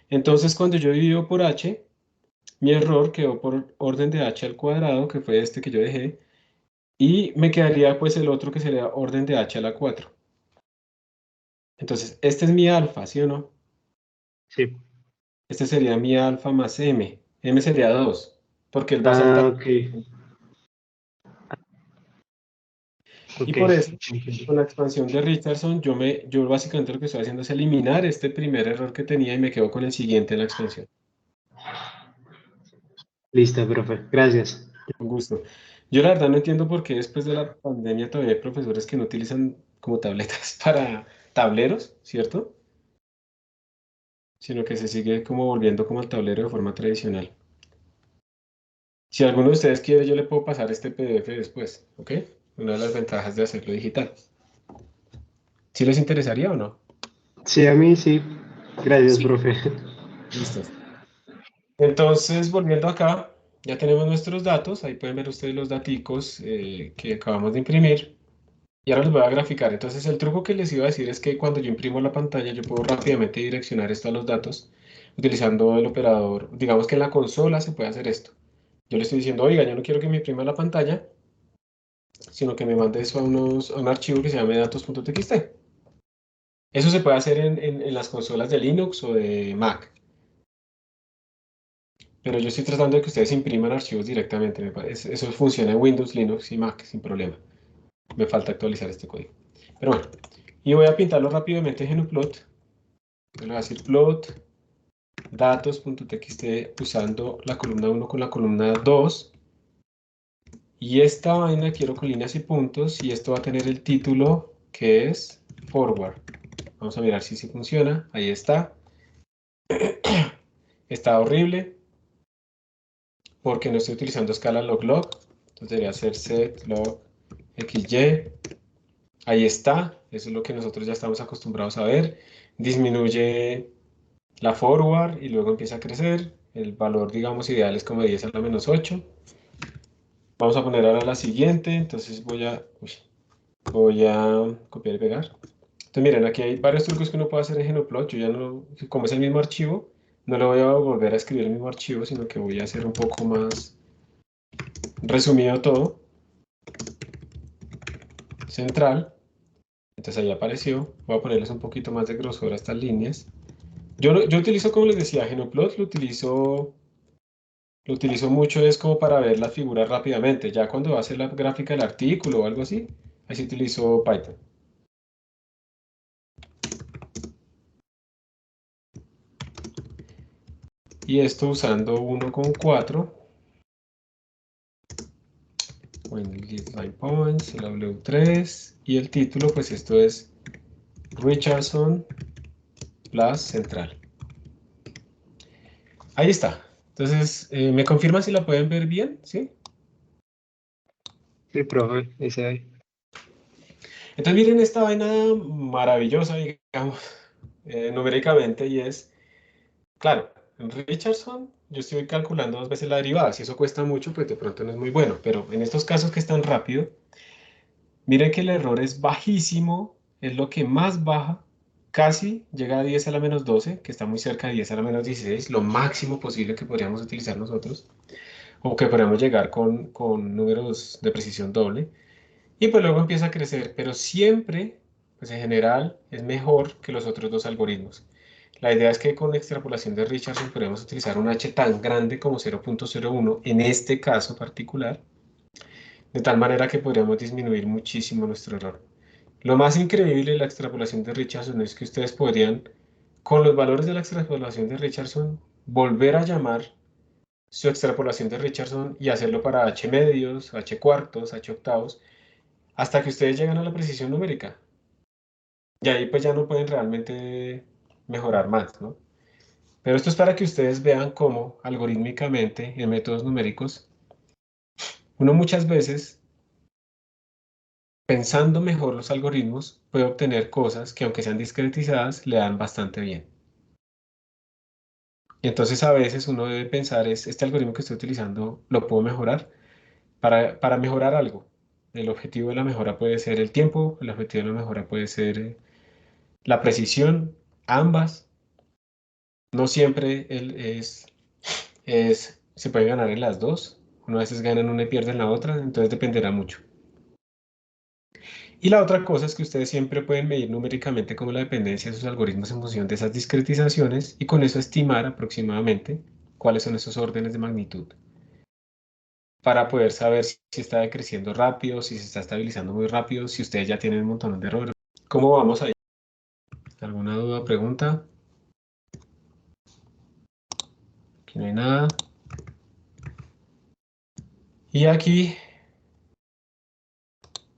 Entonces, cuando yo divido por h, mi error quedó por orden de h al cuadrado, que fue este que yo dejé, y me quedaría pues el otro que sería orden de h a la 4. Entonces, este es mi alfa, ¿sí o no? Sí. Este sería mi alfa más m. M sería 2, porque él va a Ah, saltar. ok. Y Ok. por eso, con Ok. la expansión de Richardson, yo básicamente lo que estoy haciendo es eliminar este primer error que tenía y me quedo con el siguiente en la expansión. Listo, profe. Gracias. Con gusto. Yo la verdad no entiendo por qué después de la pandemia todavía hay profesores que no utilizan como tabletas para tableros, ¿cierto? Sino que se sigue como volviendo como el tablero de forma tradicional. Si alguno de ustedes quiere, yo le puedo pasar este PDF después, ¿ok? Una de las ventajas de hacerlo digital. ¿Sí les interesaría o no? Sí, a mí sí. Gracias, Sí. profe. Listo. Entonces, volviendo acá, ya tenemos nuestros datos. Ahí pueden ver ustedes los daticos que acabamos de imprimir. Y ahora les voy a graficar. Entonces, el truco que les iba a decir es que cuando yo imprimo la pantalla, yo puedo rápidamente direccionar esto a los datos utilizando el operador. Digamos que en la consola se puede hacer esto. Yo le estoy diciendo, oiga, yo no quiero que me imprima la pantalla, sino que me mande eso a un archivo que se llame datos.txt. Eso se puede hacer en las consolas de Linux o de Mac. Pero yo estoy tratando de que ustedes impriman archivos directamente. Eso funciona en Windows, Linux y Mac sin problema. Me falta actualizar este código. Pero bueno, y voy a pintarlo rápidamente en GnuPlot. Le voy a decir plot datos.txt usando la columna 1 con la columna 2. Y esta vaina quiero con líneas y puntos. Y esto va a tener el título que es forward. Vamos a mirar si funciona. Ahí está. Está horrible porque no estoy utilizando escala log-log. Entonces debería ser set log xy. Ahí está. Eso es lo que nosotros ya estamos acostumbrados a ver. Disminuye la forward y luego empieza a crecer. El valor, digamos, ideal es como 10 a la menos 8. Vamos a poner ahora la siguiente. Entonces voy a copiar y pegar. Entonces miren, aquí hay varios trucos que uno puede hacer en GnuPlot. Yo ya no, como es el mismo archivo, no le voy a volver a escribir el mismo archivo, sino que voy a hacer un poco más resumido todo. Central. Entonces ahí apareció. Voy a ponerles un poquito más de grosor a estas líneas. Yo utilizo, como les decía, GnuPlot lo utilizo mucho es como para ver las figuras rápidamente. Ya cuando va a hacer la gráfica del artículo o algo así, ahí sí utilizo Python. Y esto usando 1,4. Bueno, line points, el W3 y el título, pues esto es Richardson plus central. Ahí está. Entonces, ¿me confirma si la pueden ver bien? ¿Sí? Sí, profe. Ese ahí. Entonces, miren esta vaina maravillosa, digamos, numéricamente, y es, claro, en Richardson yo estoy calculando 2 veces la derivada. Si eso cuesta mucho, pues de pronto no es muy bueno, pero en estos casos que es tan rápido, miren que el error es bajísimo, es lo que más baja, casi llega a 10 a la menos 12, que está muy cerca de 10 a la menos 16, lo máximo posible que podríamos utilizar nosotros, o que podríamos llegar con números de precisión doble, y pues luego empieza a crecer, pero siempre, pues en general, es mejor que los otros dos algoritmos. La idea es que con extrapolación de Richardson podemos utilizar un h tan grande como 0.01 en este caso particular, de tal manera que podríamos disminuir muchísimo nuestro error. Lo más increíble de la extrapolación de Richardson es que ustedes podrían, con los valores de la extrapolación de Richardson, volver a llamar su extrapolación de Richardson y hacerlo para h medios, h cuartos, h octavos, hasta que ustedes llegan a la precisión numérica. Y ahí pues ya no pueden realmente mejorar más, ¿no? Pero esto es para que ustedes vean cómo algorítmicamente en métodos numéricos Uno muchas veces, pensando mejor los algoritmos, puede obtener cosas que aunque sean discretizadas, le dan bastante bien. Y entonces a veces uno debe pensar, este algoritmo que estoy utilizando, ¿lo puedo mejorar? Para mejorar algo. El objetivo de la mejora puede ser el tiempo, el objetivo de la mejora puede ser la precisión, ambas. No siempre se puede ganar en las dos. Uno a veces gana en una y pierde en la otra, entonces dependerá mucho. Y la otra cosa es que ustedes siempre pueden medir numéricamente como la dependencia de sus algoritmos en función de esas discretizaciones y con eso estimar aproximadamente cuáles son esos órdenes de magnitud para poder saber si está decreciendo rápido, si se está estabilizando muy rápido, si ustedes ya tienen un montón de errores. ¿Cómo vamos ahí? ¿Alguna duda, pregunta? Aquí no hay nada. Y aquí,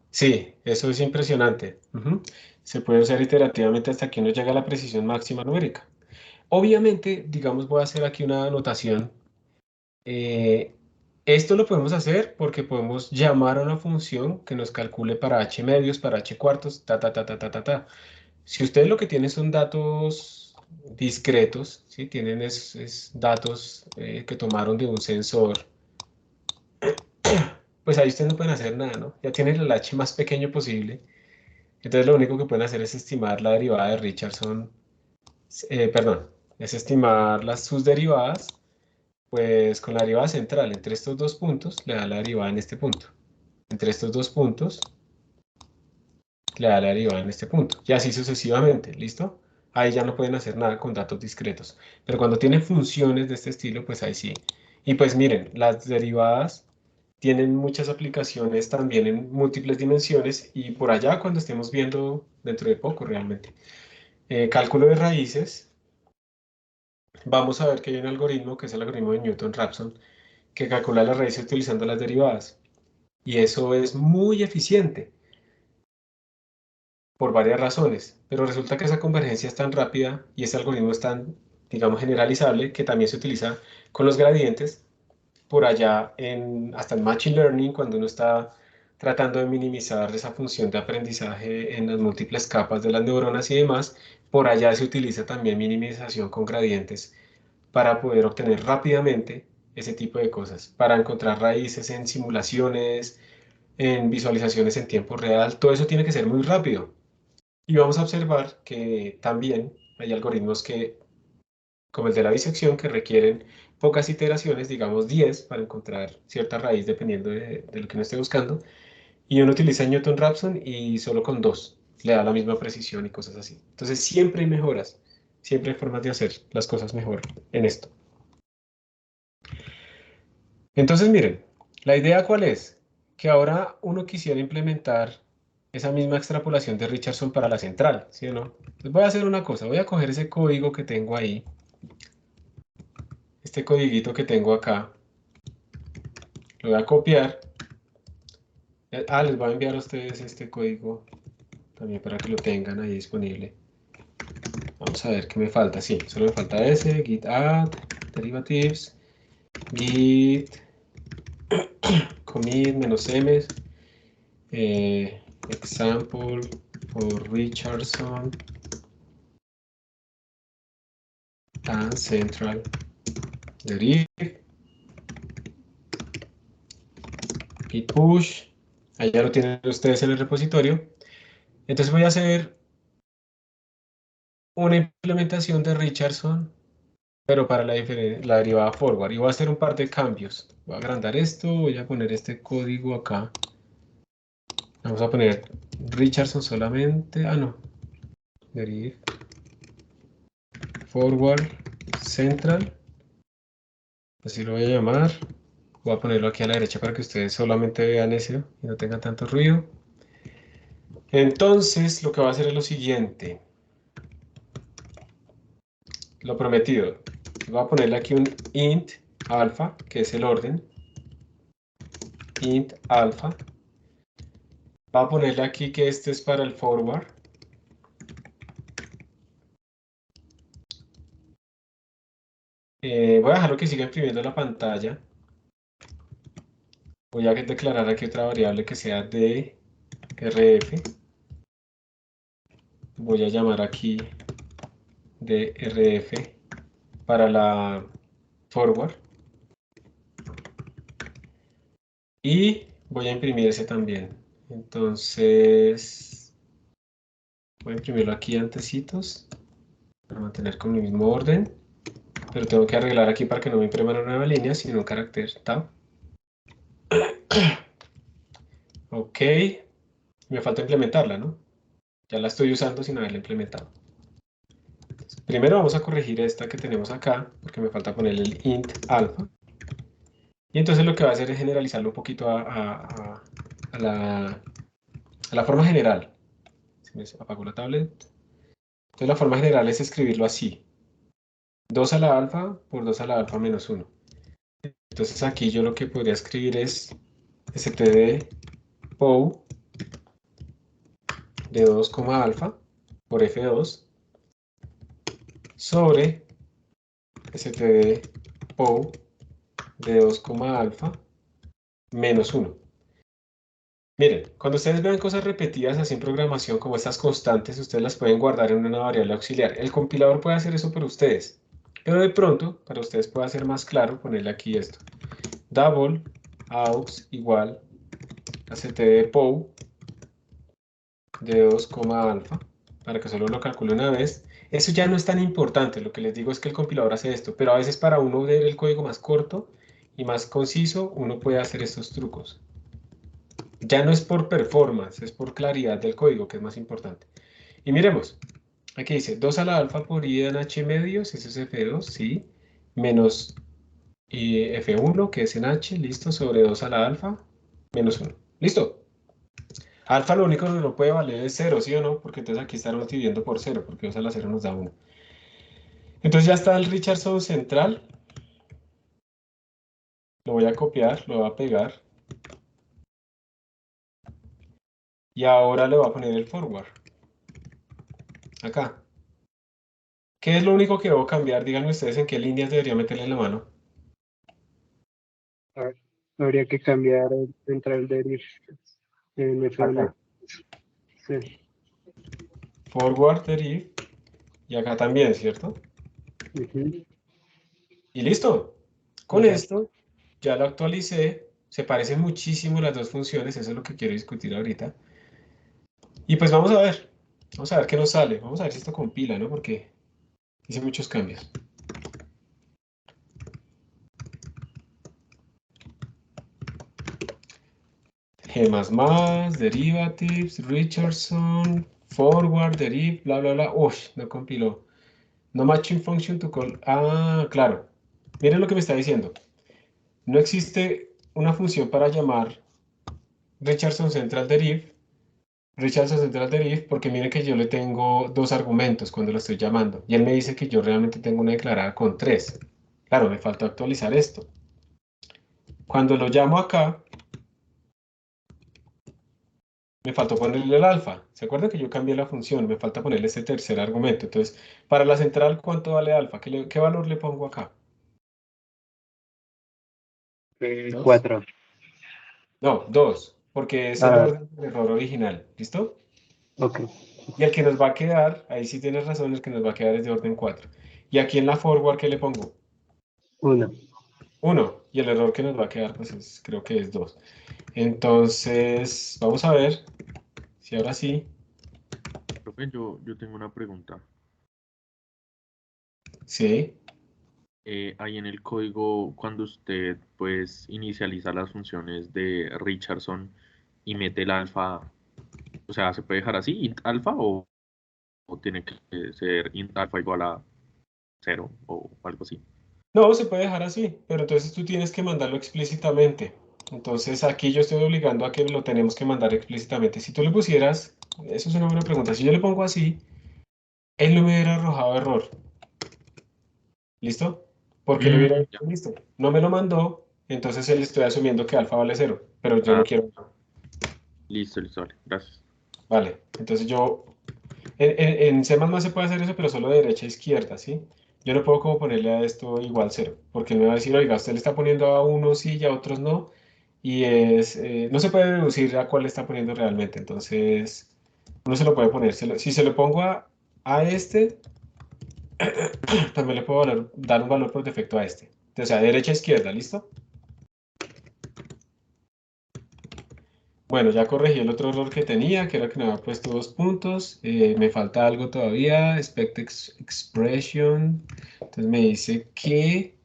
sí, eso es impresionante. Se puede usar iterativamente hasta que uno llega a la precisión máxima numérica. Obviamente, digamos, voy a hacer aquí una anotación. Esto lo podemos hacer porque podemos llamar a una función que nos calcule para h medios, para h cuartos, ta, ta, ta, ta, ta, ta, ta. Si ustedes lo que tienen son datos discretos, ¿sí? Tienen datos que tomaron de un sensor, pues ahí ustedes no pueden hacer nada, ¿no? Ya tienen el h más pequeño posible. Entonces lo único que pueden hacer es estimar la derivada de Richardson, perdón, es estimar sus derivadas, pues con la derivada central entre estos dos puntos le da la derivada en este punto. Entre estos dos puntos le da la derivada en este punto. Y así sucesivamente, ¿listo? Ahí ya no pueden hacer nada con datos discretos. Pero cuando tienen funciones de este estilo, pues ahí sí. Y pues miren, las derivadas tienen muchas aplicaciones también en múltiples dimensiones y por allá cuando estemos viendo dentro de poco realmente. Cálculo de raíces, vamos a ver que hay un algoritmo que es el algoritmo de Newton-Raphson que calcula las raíces utilizando las derivadas. Y eso es muy eficiente por varias razones, pero resulta que esa convergencia es tan rápida y ese algoritmo es tan, digamos, generalizable que también se utiliza con los gradientes por allá hasta en Machine Learning, cuando uno está tratando de minimizar esa función de aprendizaje en las múltiples capas de las neuronas y demás, por allá se utiliza también minimización con gradientes para poder obtener rápidamente ese tipo de cosas, para encontrar raíces en simulaciones, en visualizaciones en tiempo real, todo eso tiene que ser muy rápido. Y vamos a observar que también hay algoritmos como el de la disección, que requieren pocas iteraciones, digamos 10, para encontrar cierta raíz dependiendo de lo que uno esté buscando. Y uno utiliza Newton-Raphson y solo con 2 le da la misma precisión y cosas así. Entonces siempre hay mejoras, siempre hay formas de hacer las cosas mejor en esto. Entonces miren, la idea ¿cuál es? Que ahora uno quisiera implementar esa misma extrapolación de Richardson para la central, ¿sí o no? Entonces voy a hacer una cosa, voy a coger ese código que tengo ahí, este codiguito que tengo acá, lo voy a copiar. Les voy a enviar a ustedes este código también para que lo tengan ahí disponible. Vamos a ver qué me falta. Sí, solo me falta ese, git add, derivatives, git commit -m, example for Richardson and central deriv, git push. Allá lo tienen ustedes en el repositorio. Entonces voy a hacer una implementación de Richardson, pero para la derivada forward. Y voy a hacer un par de cambios. Voy a agrandar esto, voy a poner este código acá. Vamos a poner Richardson solamente. Ah, no. Deriv forward central. Así lo voy a llamar. Voy a ponerlo aquí a la derecha para que ustedes solamente vean eso y no tengan tanto ruido. Entonces, lo que voy a hacer es lo siguiente. Lo prometido. Voy a ponerle aquí un int alpha, que es el orden. Int alpha. Voy a ponerle aquí que este es para el forward. Voy a dejarlo que siga imprimiendo la pantalla. Voy a declarar aquí otra variable que sea de rf. Voy a llamar aquí de rf para la forward. Y voy a imprimir ese también. Entonces, voy a imprimirlo aquí antecitos para mantener con el mismo orden. Pero tengo que arreglar aquí para que no me imprima una nueva línea, sino un carácter tab. Ok. Me falta implementarla, ¿no? Ya la estoy usando sin haberla implementado. Entonces, primero vamos a corregir esta que tenemos acá, porque me falta ponerle el int alfa. Y entonces lo que va a hacer es generalizarlo un poquito a la forma general. Se me apagó la tablet. Entonces la forma general es escribirlo así. 2 a la alfa por 2 a la alfa menos 1. Entonces aquí yo lo que podría escribir es std pow de 2, alfa por f2 sobre std pow de 2, alfa menos 1. Miren, cuando ustedes vean cosas repetidas así en programación como estas constantes, ustedes las pueden guardar en una variable auxiliar. El compilador puede hacer eso por ustedes, pero de pronto, para ustedes puede ser más claro, ponerle aquí esto. Double aux igual a std pow de 2, alfa, para que solo lo calcule una vez. Eso ya no es tan importante, lo que les digo es que el compilador hace esto, pero a veces para uno ver el código más corto y más conciso, uno puede hacer estos trucos. Ya no es por performance, es por claridad del código, que es más importante. Y miremos, aquí dice 2 a la alfa por i en h medios, eso es f2, sí, menos f1, que es en h, listo, sobre 2 a la alfa, menos 1. ¿Listo? Alfa lo único que no puede valer es 0, ¿sí o no? Porque entonces aquí estaremos dividiendo por 0, porque 2 a la 0 nos da 1. Entonces ya está el Richardson central. Lo voy a copiar, lo voy a pegar. Y ahora le voy a poner el forward. Acá. ¿Qué es lo único que debo cambiar? Díganme ustedes en qué líneas debería meterle la mano. Habría que cambiar el central deriv en F1. Acá. Sí. Forward deriv. Y acá también, ¿cierto? Y listo. Con esto ya lo actualicé. Se parecen muchísimo las dos funciones. Eso es lo que quiero discutir ahorita. Y pues vamos a ver. Vamos a ver qué nos sale. Vamos a ver si esto compila, ¿no? Porque hice muchos cambios. G++, derivatives, Richardson, forward, deriv, bla, bla, bla. Uy, no compiló. No matching function to call. Ah, claro. Miren lo que me está diciendo. No existe una función para llamar Richardson Central Deriv, porque miren que yo le tengo dos argumentos cuando lo estoy llamando. Y él me dice que yo realmente tengo una declarada con 3. Claro, me falta actualizar esto. Cuando lo llamo acá, me faltó ponerle el alfa. ¿Se acuerdan que yo cambié la función? Me falta ponerle ese tercer argumento. Entonces, para la central, ¿cuánto vale alfa? ¿Qué valor le pongo acá? 4. No, 2, porque es el orden del error original. ¿Listo? Ok. Y el que nos va a quedar, ahí sí tienes razón, el que nos va a quedar es de orden 4. Y aquí en la forward, ¿qué le pongo? 1. 1. Y el error que nos va a quedar, pues creo que es 2. Entonces, vamos a ver si ahora sí. Profe, yo tengo una pregunta. Sí. Ahí en el código, cuando usted pues inicializa las funciones de Richardson y mete el alfa, o sea, ¿se puede dejar así, int alfa, o tiene que ser int alfa igual a 0 o algo así? No, se puede dejar así, pero entonces tú tienes que mandarlo explícitamente. Entonces aquí yo estoy obligando a que lo tenemos que mandar explícitamente. Si tú le pusieras, eso es una buena pregunta, si yo le pongo así, él no me hubiera arrojado error. ¿Listo? Porque lo hubiera dicho, listo. No me lo mandó, entonces él estoy asumiendo que alfa vale 0, pero yo no quiero. Listo, vale, gracias. Vale, entonces yo, en C++ se puede hacer eso, pero solo de derecha a izquierda, ¿sí? Yo no puedo como ponerle a esto igual 0, porque él me va a decir, oiga, usted le está poniendo a unos sí y a otros no, y no se puede deducir a cuál le está poniendo realmente. Entonces, uno se lo puede poner. Si se lo pongo a este, también le puedo dar un valor por defecto a este. O sea, derecha a izquierda, ¿listo? Bueno, ya corregí el otro error que tenía, que era que no había puesto 2 puntos. Me falta algo todavía, expect expression. Entonces me dice que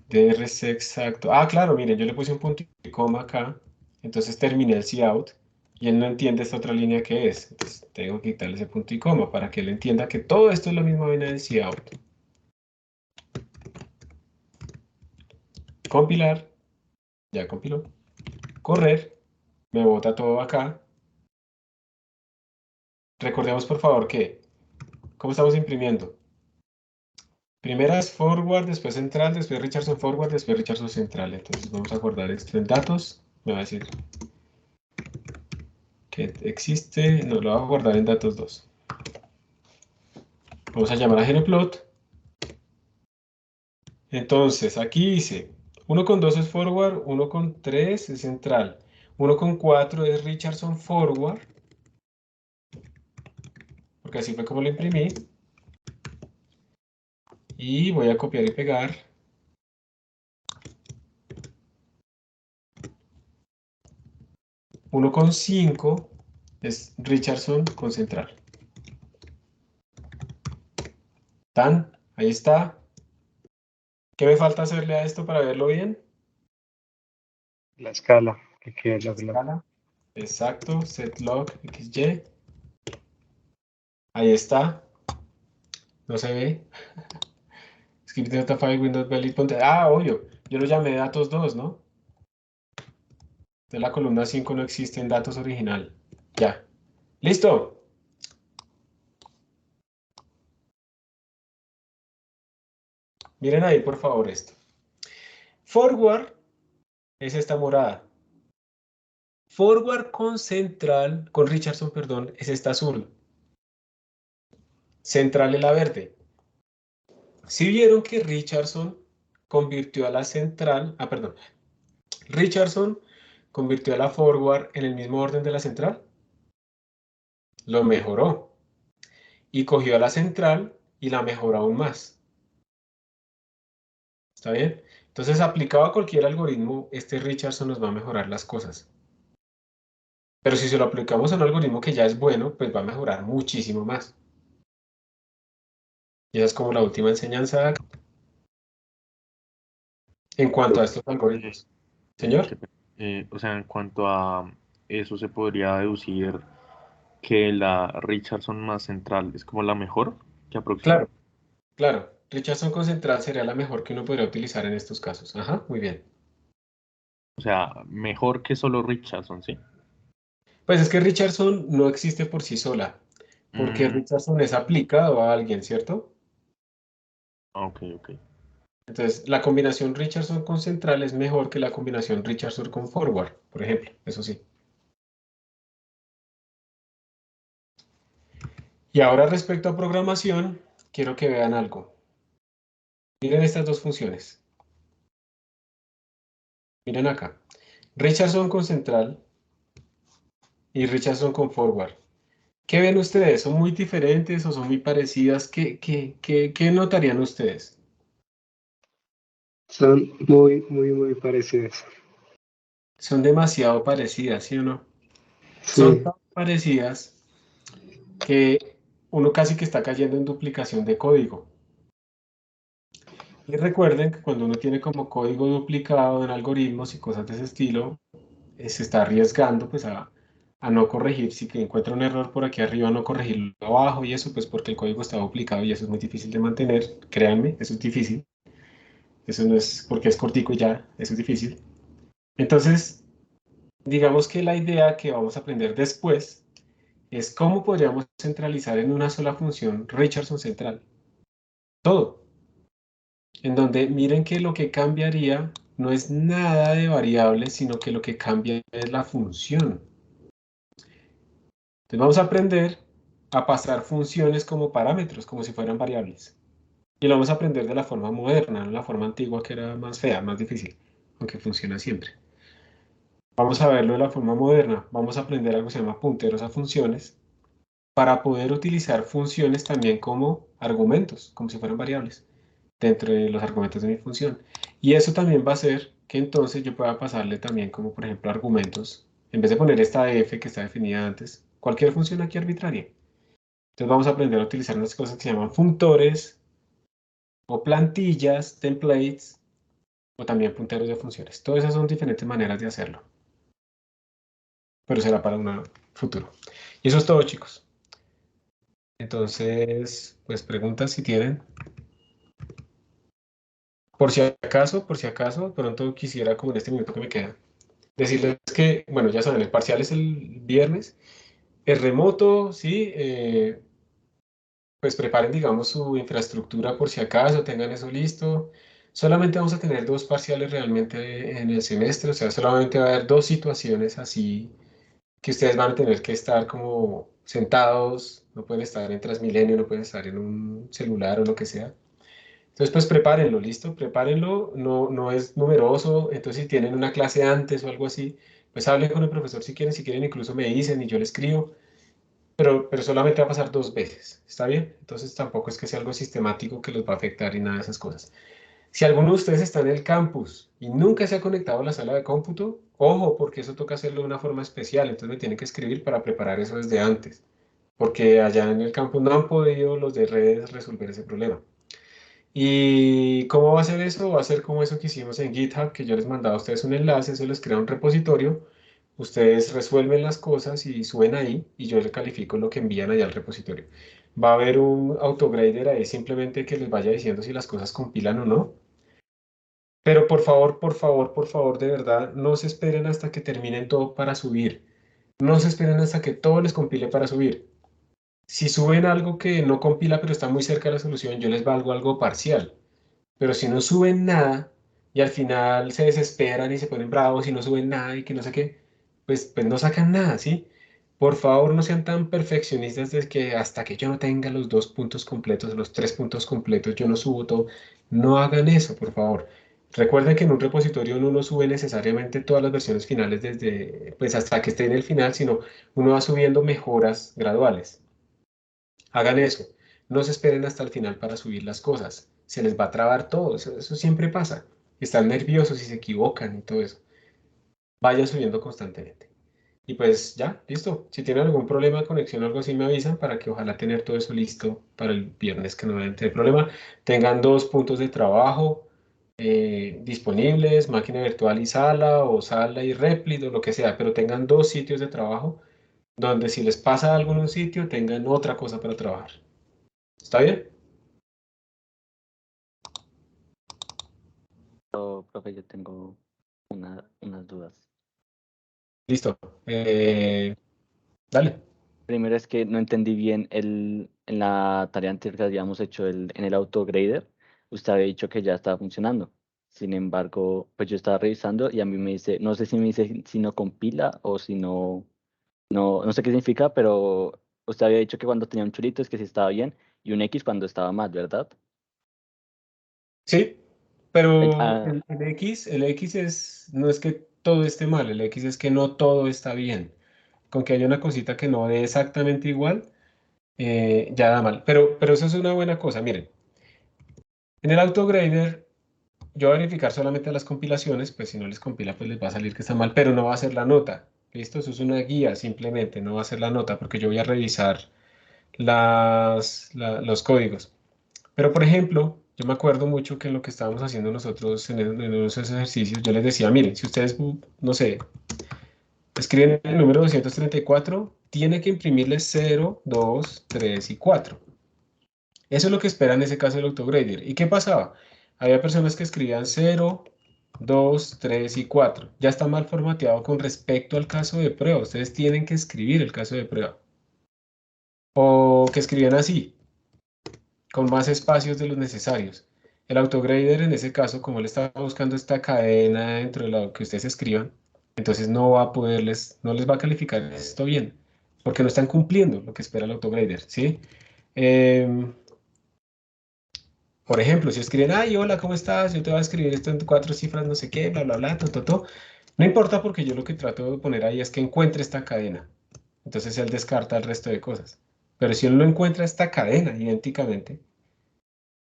DRC exacto. Ah, claro, miren, yo le puse un punto y coma acá. Entonces terminé el cout y él no entiende esta otra línea que es. Entonces tengo que quitarle ese punto y coma para que él entienda que todo esto es la misma vaina del cout. Compilar. Ya compiló. Correr. Me bota todo acá. Recordemos por favor que, ¿cómo estamos imprimiendo? Primera es forward, después central, después Richardson forward, después Richardson central. Entonces vamos a guardar esto en datos. Me va a decir que existe, no lo voy a guardar en datos 2. Vamos a llamar a gnplot. Entonces aquí dice 1,2 es forward, 1,3 es central, 1,4 es Richardson forward, porque así fue como lo imprimí. Y voy a copiar y pegar. Uno con 5 es Richardson con central. Tan, ahí está. ¿Qué me falta hacerle a esto para verlo bien? La escala, que quede La escala. Exacto, setlog xy. Ahí está. No se ve. Script data file Windows Belly. Ah, obvio. Yo lo llamé datos 2, ¿no? De la columna 5 no existe en datos original. Ya. ¡Listo! Miren ahí, por favor, esto. Forward es esta morada. Forward con central, con Richardson, perdón, es esta azul. Central es la verde. Si vieron que Richardson convirtió a la central, perdón, Richardson convirtió a la forward en el mismo orden de la central. Lo mejoró. Y cogió a la central y la mejoró aún más. ¿Está bien? Entonces, aplicado a cualquier algoritmo, este Richardson nos va a mejorar las cosas. Pero si se lo aplicamos a un algoritmo que ya es bueno, pues va a mejorar muchísimo más. Y esa es como la última enseñanza en cuanto a estos algoritmos. Señor. O sea, en cuanto a eso, se podría deducir que la Richardson más central es como la mejor que aproxima. Claro, claro. Richardson con central sería la mejor que uno podría utilizar en estos casos. Ajá, muy bien. O sea, mejor que solo Richardson, ¿sí? Pues es que Richardson no existe por sí sola, porque Richardson es aplicado a alguien, ¿cierto? Ok, ok. Entonces, la combinación Richardson con central es mejor que la combinación Richardson con forward, por ejemplo, eso sí. Y ahora respecto a programación, quiero que vean algo. Miren estas dos funciones. Miren acá. Richardson con central y Richardson con forward. ¿Qué ven ustedes? ¿Son muy diferentes o son muy parecidas? ¿Qué notarían ustedes? Son muy parecidas. Son demasiado parecidas, ¿sí o no? Sí. Son tan parecidas que uno casi que está cayendo en duplicación de código. Y recuerden que cuando uno tiene como código duplicado en algoritmos y cosas de ese estilo, se está arriesgando pues a no corregir. Si que encuentra un error por aquí arriba, no corregirlo abajo y eso pues porque el código está duplicado y eso es muy difícil de mantener. Créanme, eso es difícil. Eso no es porque es cortico y ya, eso es difícil. Entonces, digamos que la idea que vamos a aprender después es cómo podríamos centralizar en una sola función Richardson central. Todo. En donde miren que lo que cambiaría no es nada de variables, sino que lo que cambia es la función. Entonces vamos a aprender a pasar funciones como parámetros, como si fueran variables. Y lo vamos a aprender de la forma moderna, no la forma antigua que era más fea, más difícil, aunque funciona siempre. Vamos a verlo de la forma moderna. Vamos a aprender algo que se llama punteros a funciones para poder utilizar funciones también como argumentos, como si fueran variables, dentro de los argumentos de mi función. Y eso también va a hacer que entonces yo pueda pasarle también como por ejemplo argumentos, en vez de poner esta f que está definida antes, cualquier función aquí arbitraria. Entonces vamos a aprender a utilizar unas cosas que se llaman functores, o plantillas, templates, o también punteros de funciones. Todas esas son diferentes maneras de hacerlo. Pero será para un futuro. Y eso es todo, chicos. Entonces, pues preguntas si tienen. Por si acaso, de pronto quisiera, como en este minuto que me queda, decirles que, bueno, ya saben, el parcial es el viernes, es remoto, ¿sí? Pues preparen, digamos, su infraestructura por si acaso, tengan eso listo. Solamente vamos a tener 2 parciales realmente en el semestre, o sea, solamente va a haber 2 situaciones así que ustedes van a tener que estar como sentados, no pueden estar en Transmilenio, no pueden estar en un celular o lo que sea. Entonces, pues prepárenlo, ¿listo? Prepárenlo, no es numeroso, entonces si tienen una clase antes o algo así, pues hablen con el profesor si quieren incluso me dicen y yo le escribo, pero solamente va a pasar 2 veces, ¿está bien? Entonces tampoco es que sea algo sistemático que los va a afectar y nada de esas cosas. Si alguno de ustedes está en el campus y nunca se ha conectado a la sala de cómputo, ojo, porque eso toca hacerlo de una forma especial, entonces me tienen que escribir para preparar eso desde antes, porque allá en el campus no han podido los de redes resolver ese problema. ¿Y cómo va a ser eso? Va a ser como eso que hicimos en GitHub, que yo les mandaba a ustedes un enlace, eso les crea un repositorio, ustedes resuelven las cosas y suben ahí, y yo les califico lo que envían allá al repositorio. Va a haber un autograder ahí simplemente que les vaya diciendo si las cosas compilan o no. Pero por favor, de verdad, no se esperen hasta que terminen todo para subir. No se esperen hasta que todo les compile para subir. Si suben algo que no compila pero está muy cerca de la solución, yo les valgo algo parcial. Pero si no suben nada y al final se desesperan y se ponen bravos y no suben nada y que no sé qué, pues no sacan nada, ¿sí? Por favor, no sean tan perfeccionistas de que hasta que yo no tenga los 2 puntos completos, los 3 puntos completos, yo no subo todo. No hagan eso, por favor. Recuerden que en un repositorio uno no sube necesariamente todas las versiones finales desde, pues hasta que esté en el final, sino uno va subiendo mejoras graduales. Hagan eso. No se esperen hasta el final para subir las cosas. Se les va a trabar todo. Eso siempre pasa. Están nerviosos y se equivocan y todo eso. Vayan subiendo constantemente. Y pues ya, listo. Si tienen algún problema de conexión o algo así, me avisan para que ojalá tener todo eso listo para el viernes que no vayan a tener problema. Tengan 2 puntos de trabajo disponibles, máquina virtual y sala, o sala y Replit, o lo que sea, pero tengan 2 sitios de trabajo donde si les pasa algo en un sitio, tengan otra cosa para trabajar. ¿Está bien? Profe, yo tengo unas dudas. Listo. Dale. Primero es que no entendí bien en la tarea anterior que habíamos hecho en el autograder, usted había dicho que ya estaba funcionando. Sin embargo, pues yo estaba revisando y a mí me dice, no sé si me dice si no compila o si no sé qué significa, pero usted había dicho que cuando tenía un chulito es que sí estaba bien y un X cuando estaba mal, ¿verdad? Sí, pero Ah, el X no es que todo esté mal, el X es que no todo está bien. Con que haya una cosita que no dé exactamente igual, ya da mal. Pero eso es una buena cosa. Miren, en el autograder yo voy a verificar solamente las compilaciones, pues si no les compila, pues les va a salir que está mal, pero no va a ser la nota. ¿Listo? Eso es una guía simplemente, no va a ser la nota, porque yo voy a revisar los códigos. Pero, por ejemplo, yo me acuerdo mucho que en lo que estábamos haciendo nosotros en esos ejercicios, yo les decía, miren, si ustedes, no sé, escriben el número 234, tiene que imprimirle 0, 2, 3 y 4. Eso es lo que espera en ese caso el autograder. ¿Y qué pasaba? Había personas que escribían 0, 2, 3 y 4. Ya está mal formateado con respecto al caso de prueba. Ustedes tienen que escribir el caso de prueba. O que escribían así, con más espacios de los necesarios. El autograder en ese caso, como le estaba buscando esta cadena dentro de lo que ustedes escriban, entonces no va a no les va a calificar esto bien, porque no están cumpliendo lo que espera el autograder, ¿sí? Por ejemplo, si escriben, ay, hola, ¿cómo estás? Yo te voy a escribir esto en 4 cifras, no sé qué, bla, bla, bla, to. No importa porque yo lo que trato de poner ahí es que encuentre esta cadena. Entonces él descarta el resto de cosas. Pero si él no encuentra esta cadena idénticamente,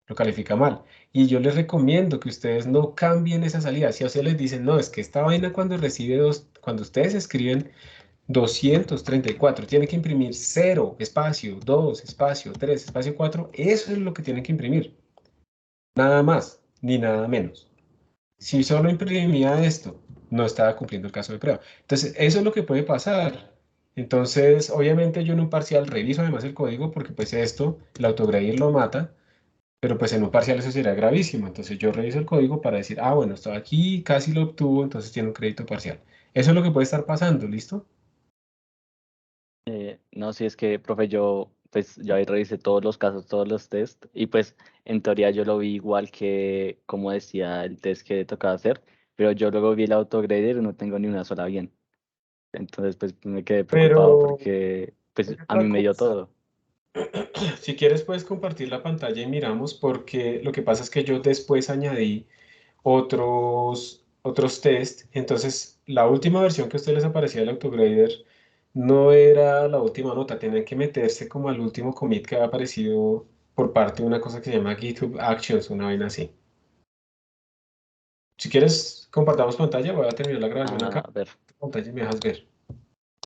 lo califica mal. Y yo les recomiendo que ustedes no cambien esa salida. Si a ustedes les dicen, no, es que esta vaina cuando recibe cuando ustedes escriben 234, tiene que imprimir 0, espacio, 2, espacio, 3, espacio 4, eso es lo que tienen que imprimir. Nada más, ni nada menos. Si solo imprimía esto, no estaba cumpliendo el caso de prueba. Entonces, eso es lo que puede pasar. Entonces, obviamente yo en un parcial reviso además el código porque pues esto, el autograding lo mata, pero pues en un parcial eso sería gravísimo. Entonces yo reviso el código para decir, ah, bueno, estaba aquí, casi lo obtuvo, entonces tiene un crédito parcial. Eso es lo que puede estar pasando, ¿listo? No, si es que, profe, yo ahí revisé todos los casos, todos los test, y pues en teoría yo lo vi igual que como decía el test que tocaba hacer, pero yo luego vi el autograder y no tengo ni una sola bien. Entonces pues me quedé preocupado Pero porque pues hay a mí otra me dio cosa. todo. Si quieres puedes compartir la pantalla y miramos porque lo que pasa es que yo después añadí otros test. Entonces, la última versión que a ustedes les aparecía del autograder no era la última nota, tenían que meterse como al último commit que había aparecido por parte de una cosa que se llama GitHub Actions, una vaina así. Si quieres, compartamos pantalla, voy a terminar la grabación acá. A ver. Pantalla y me dejas ver.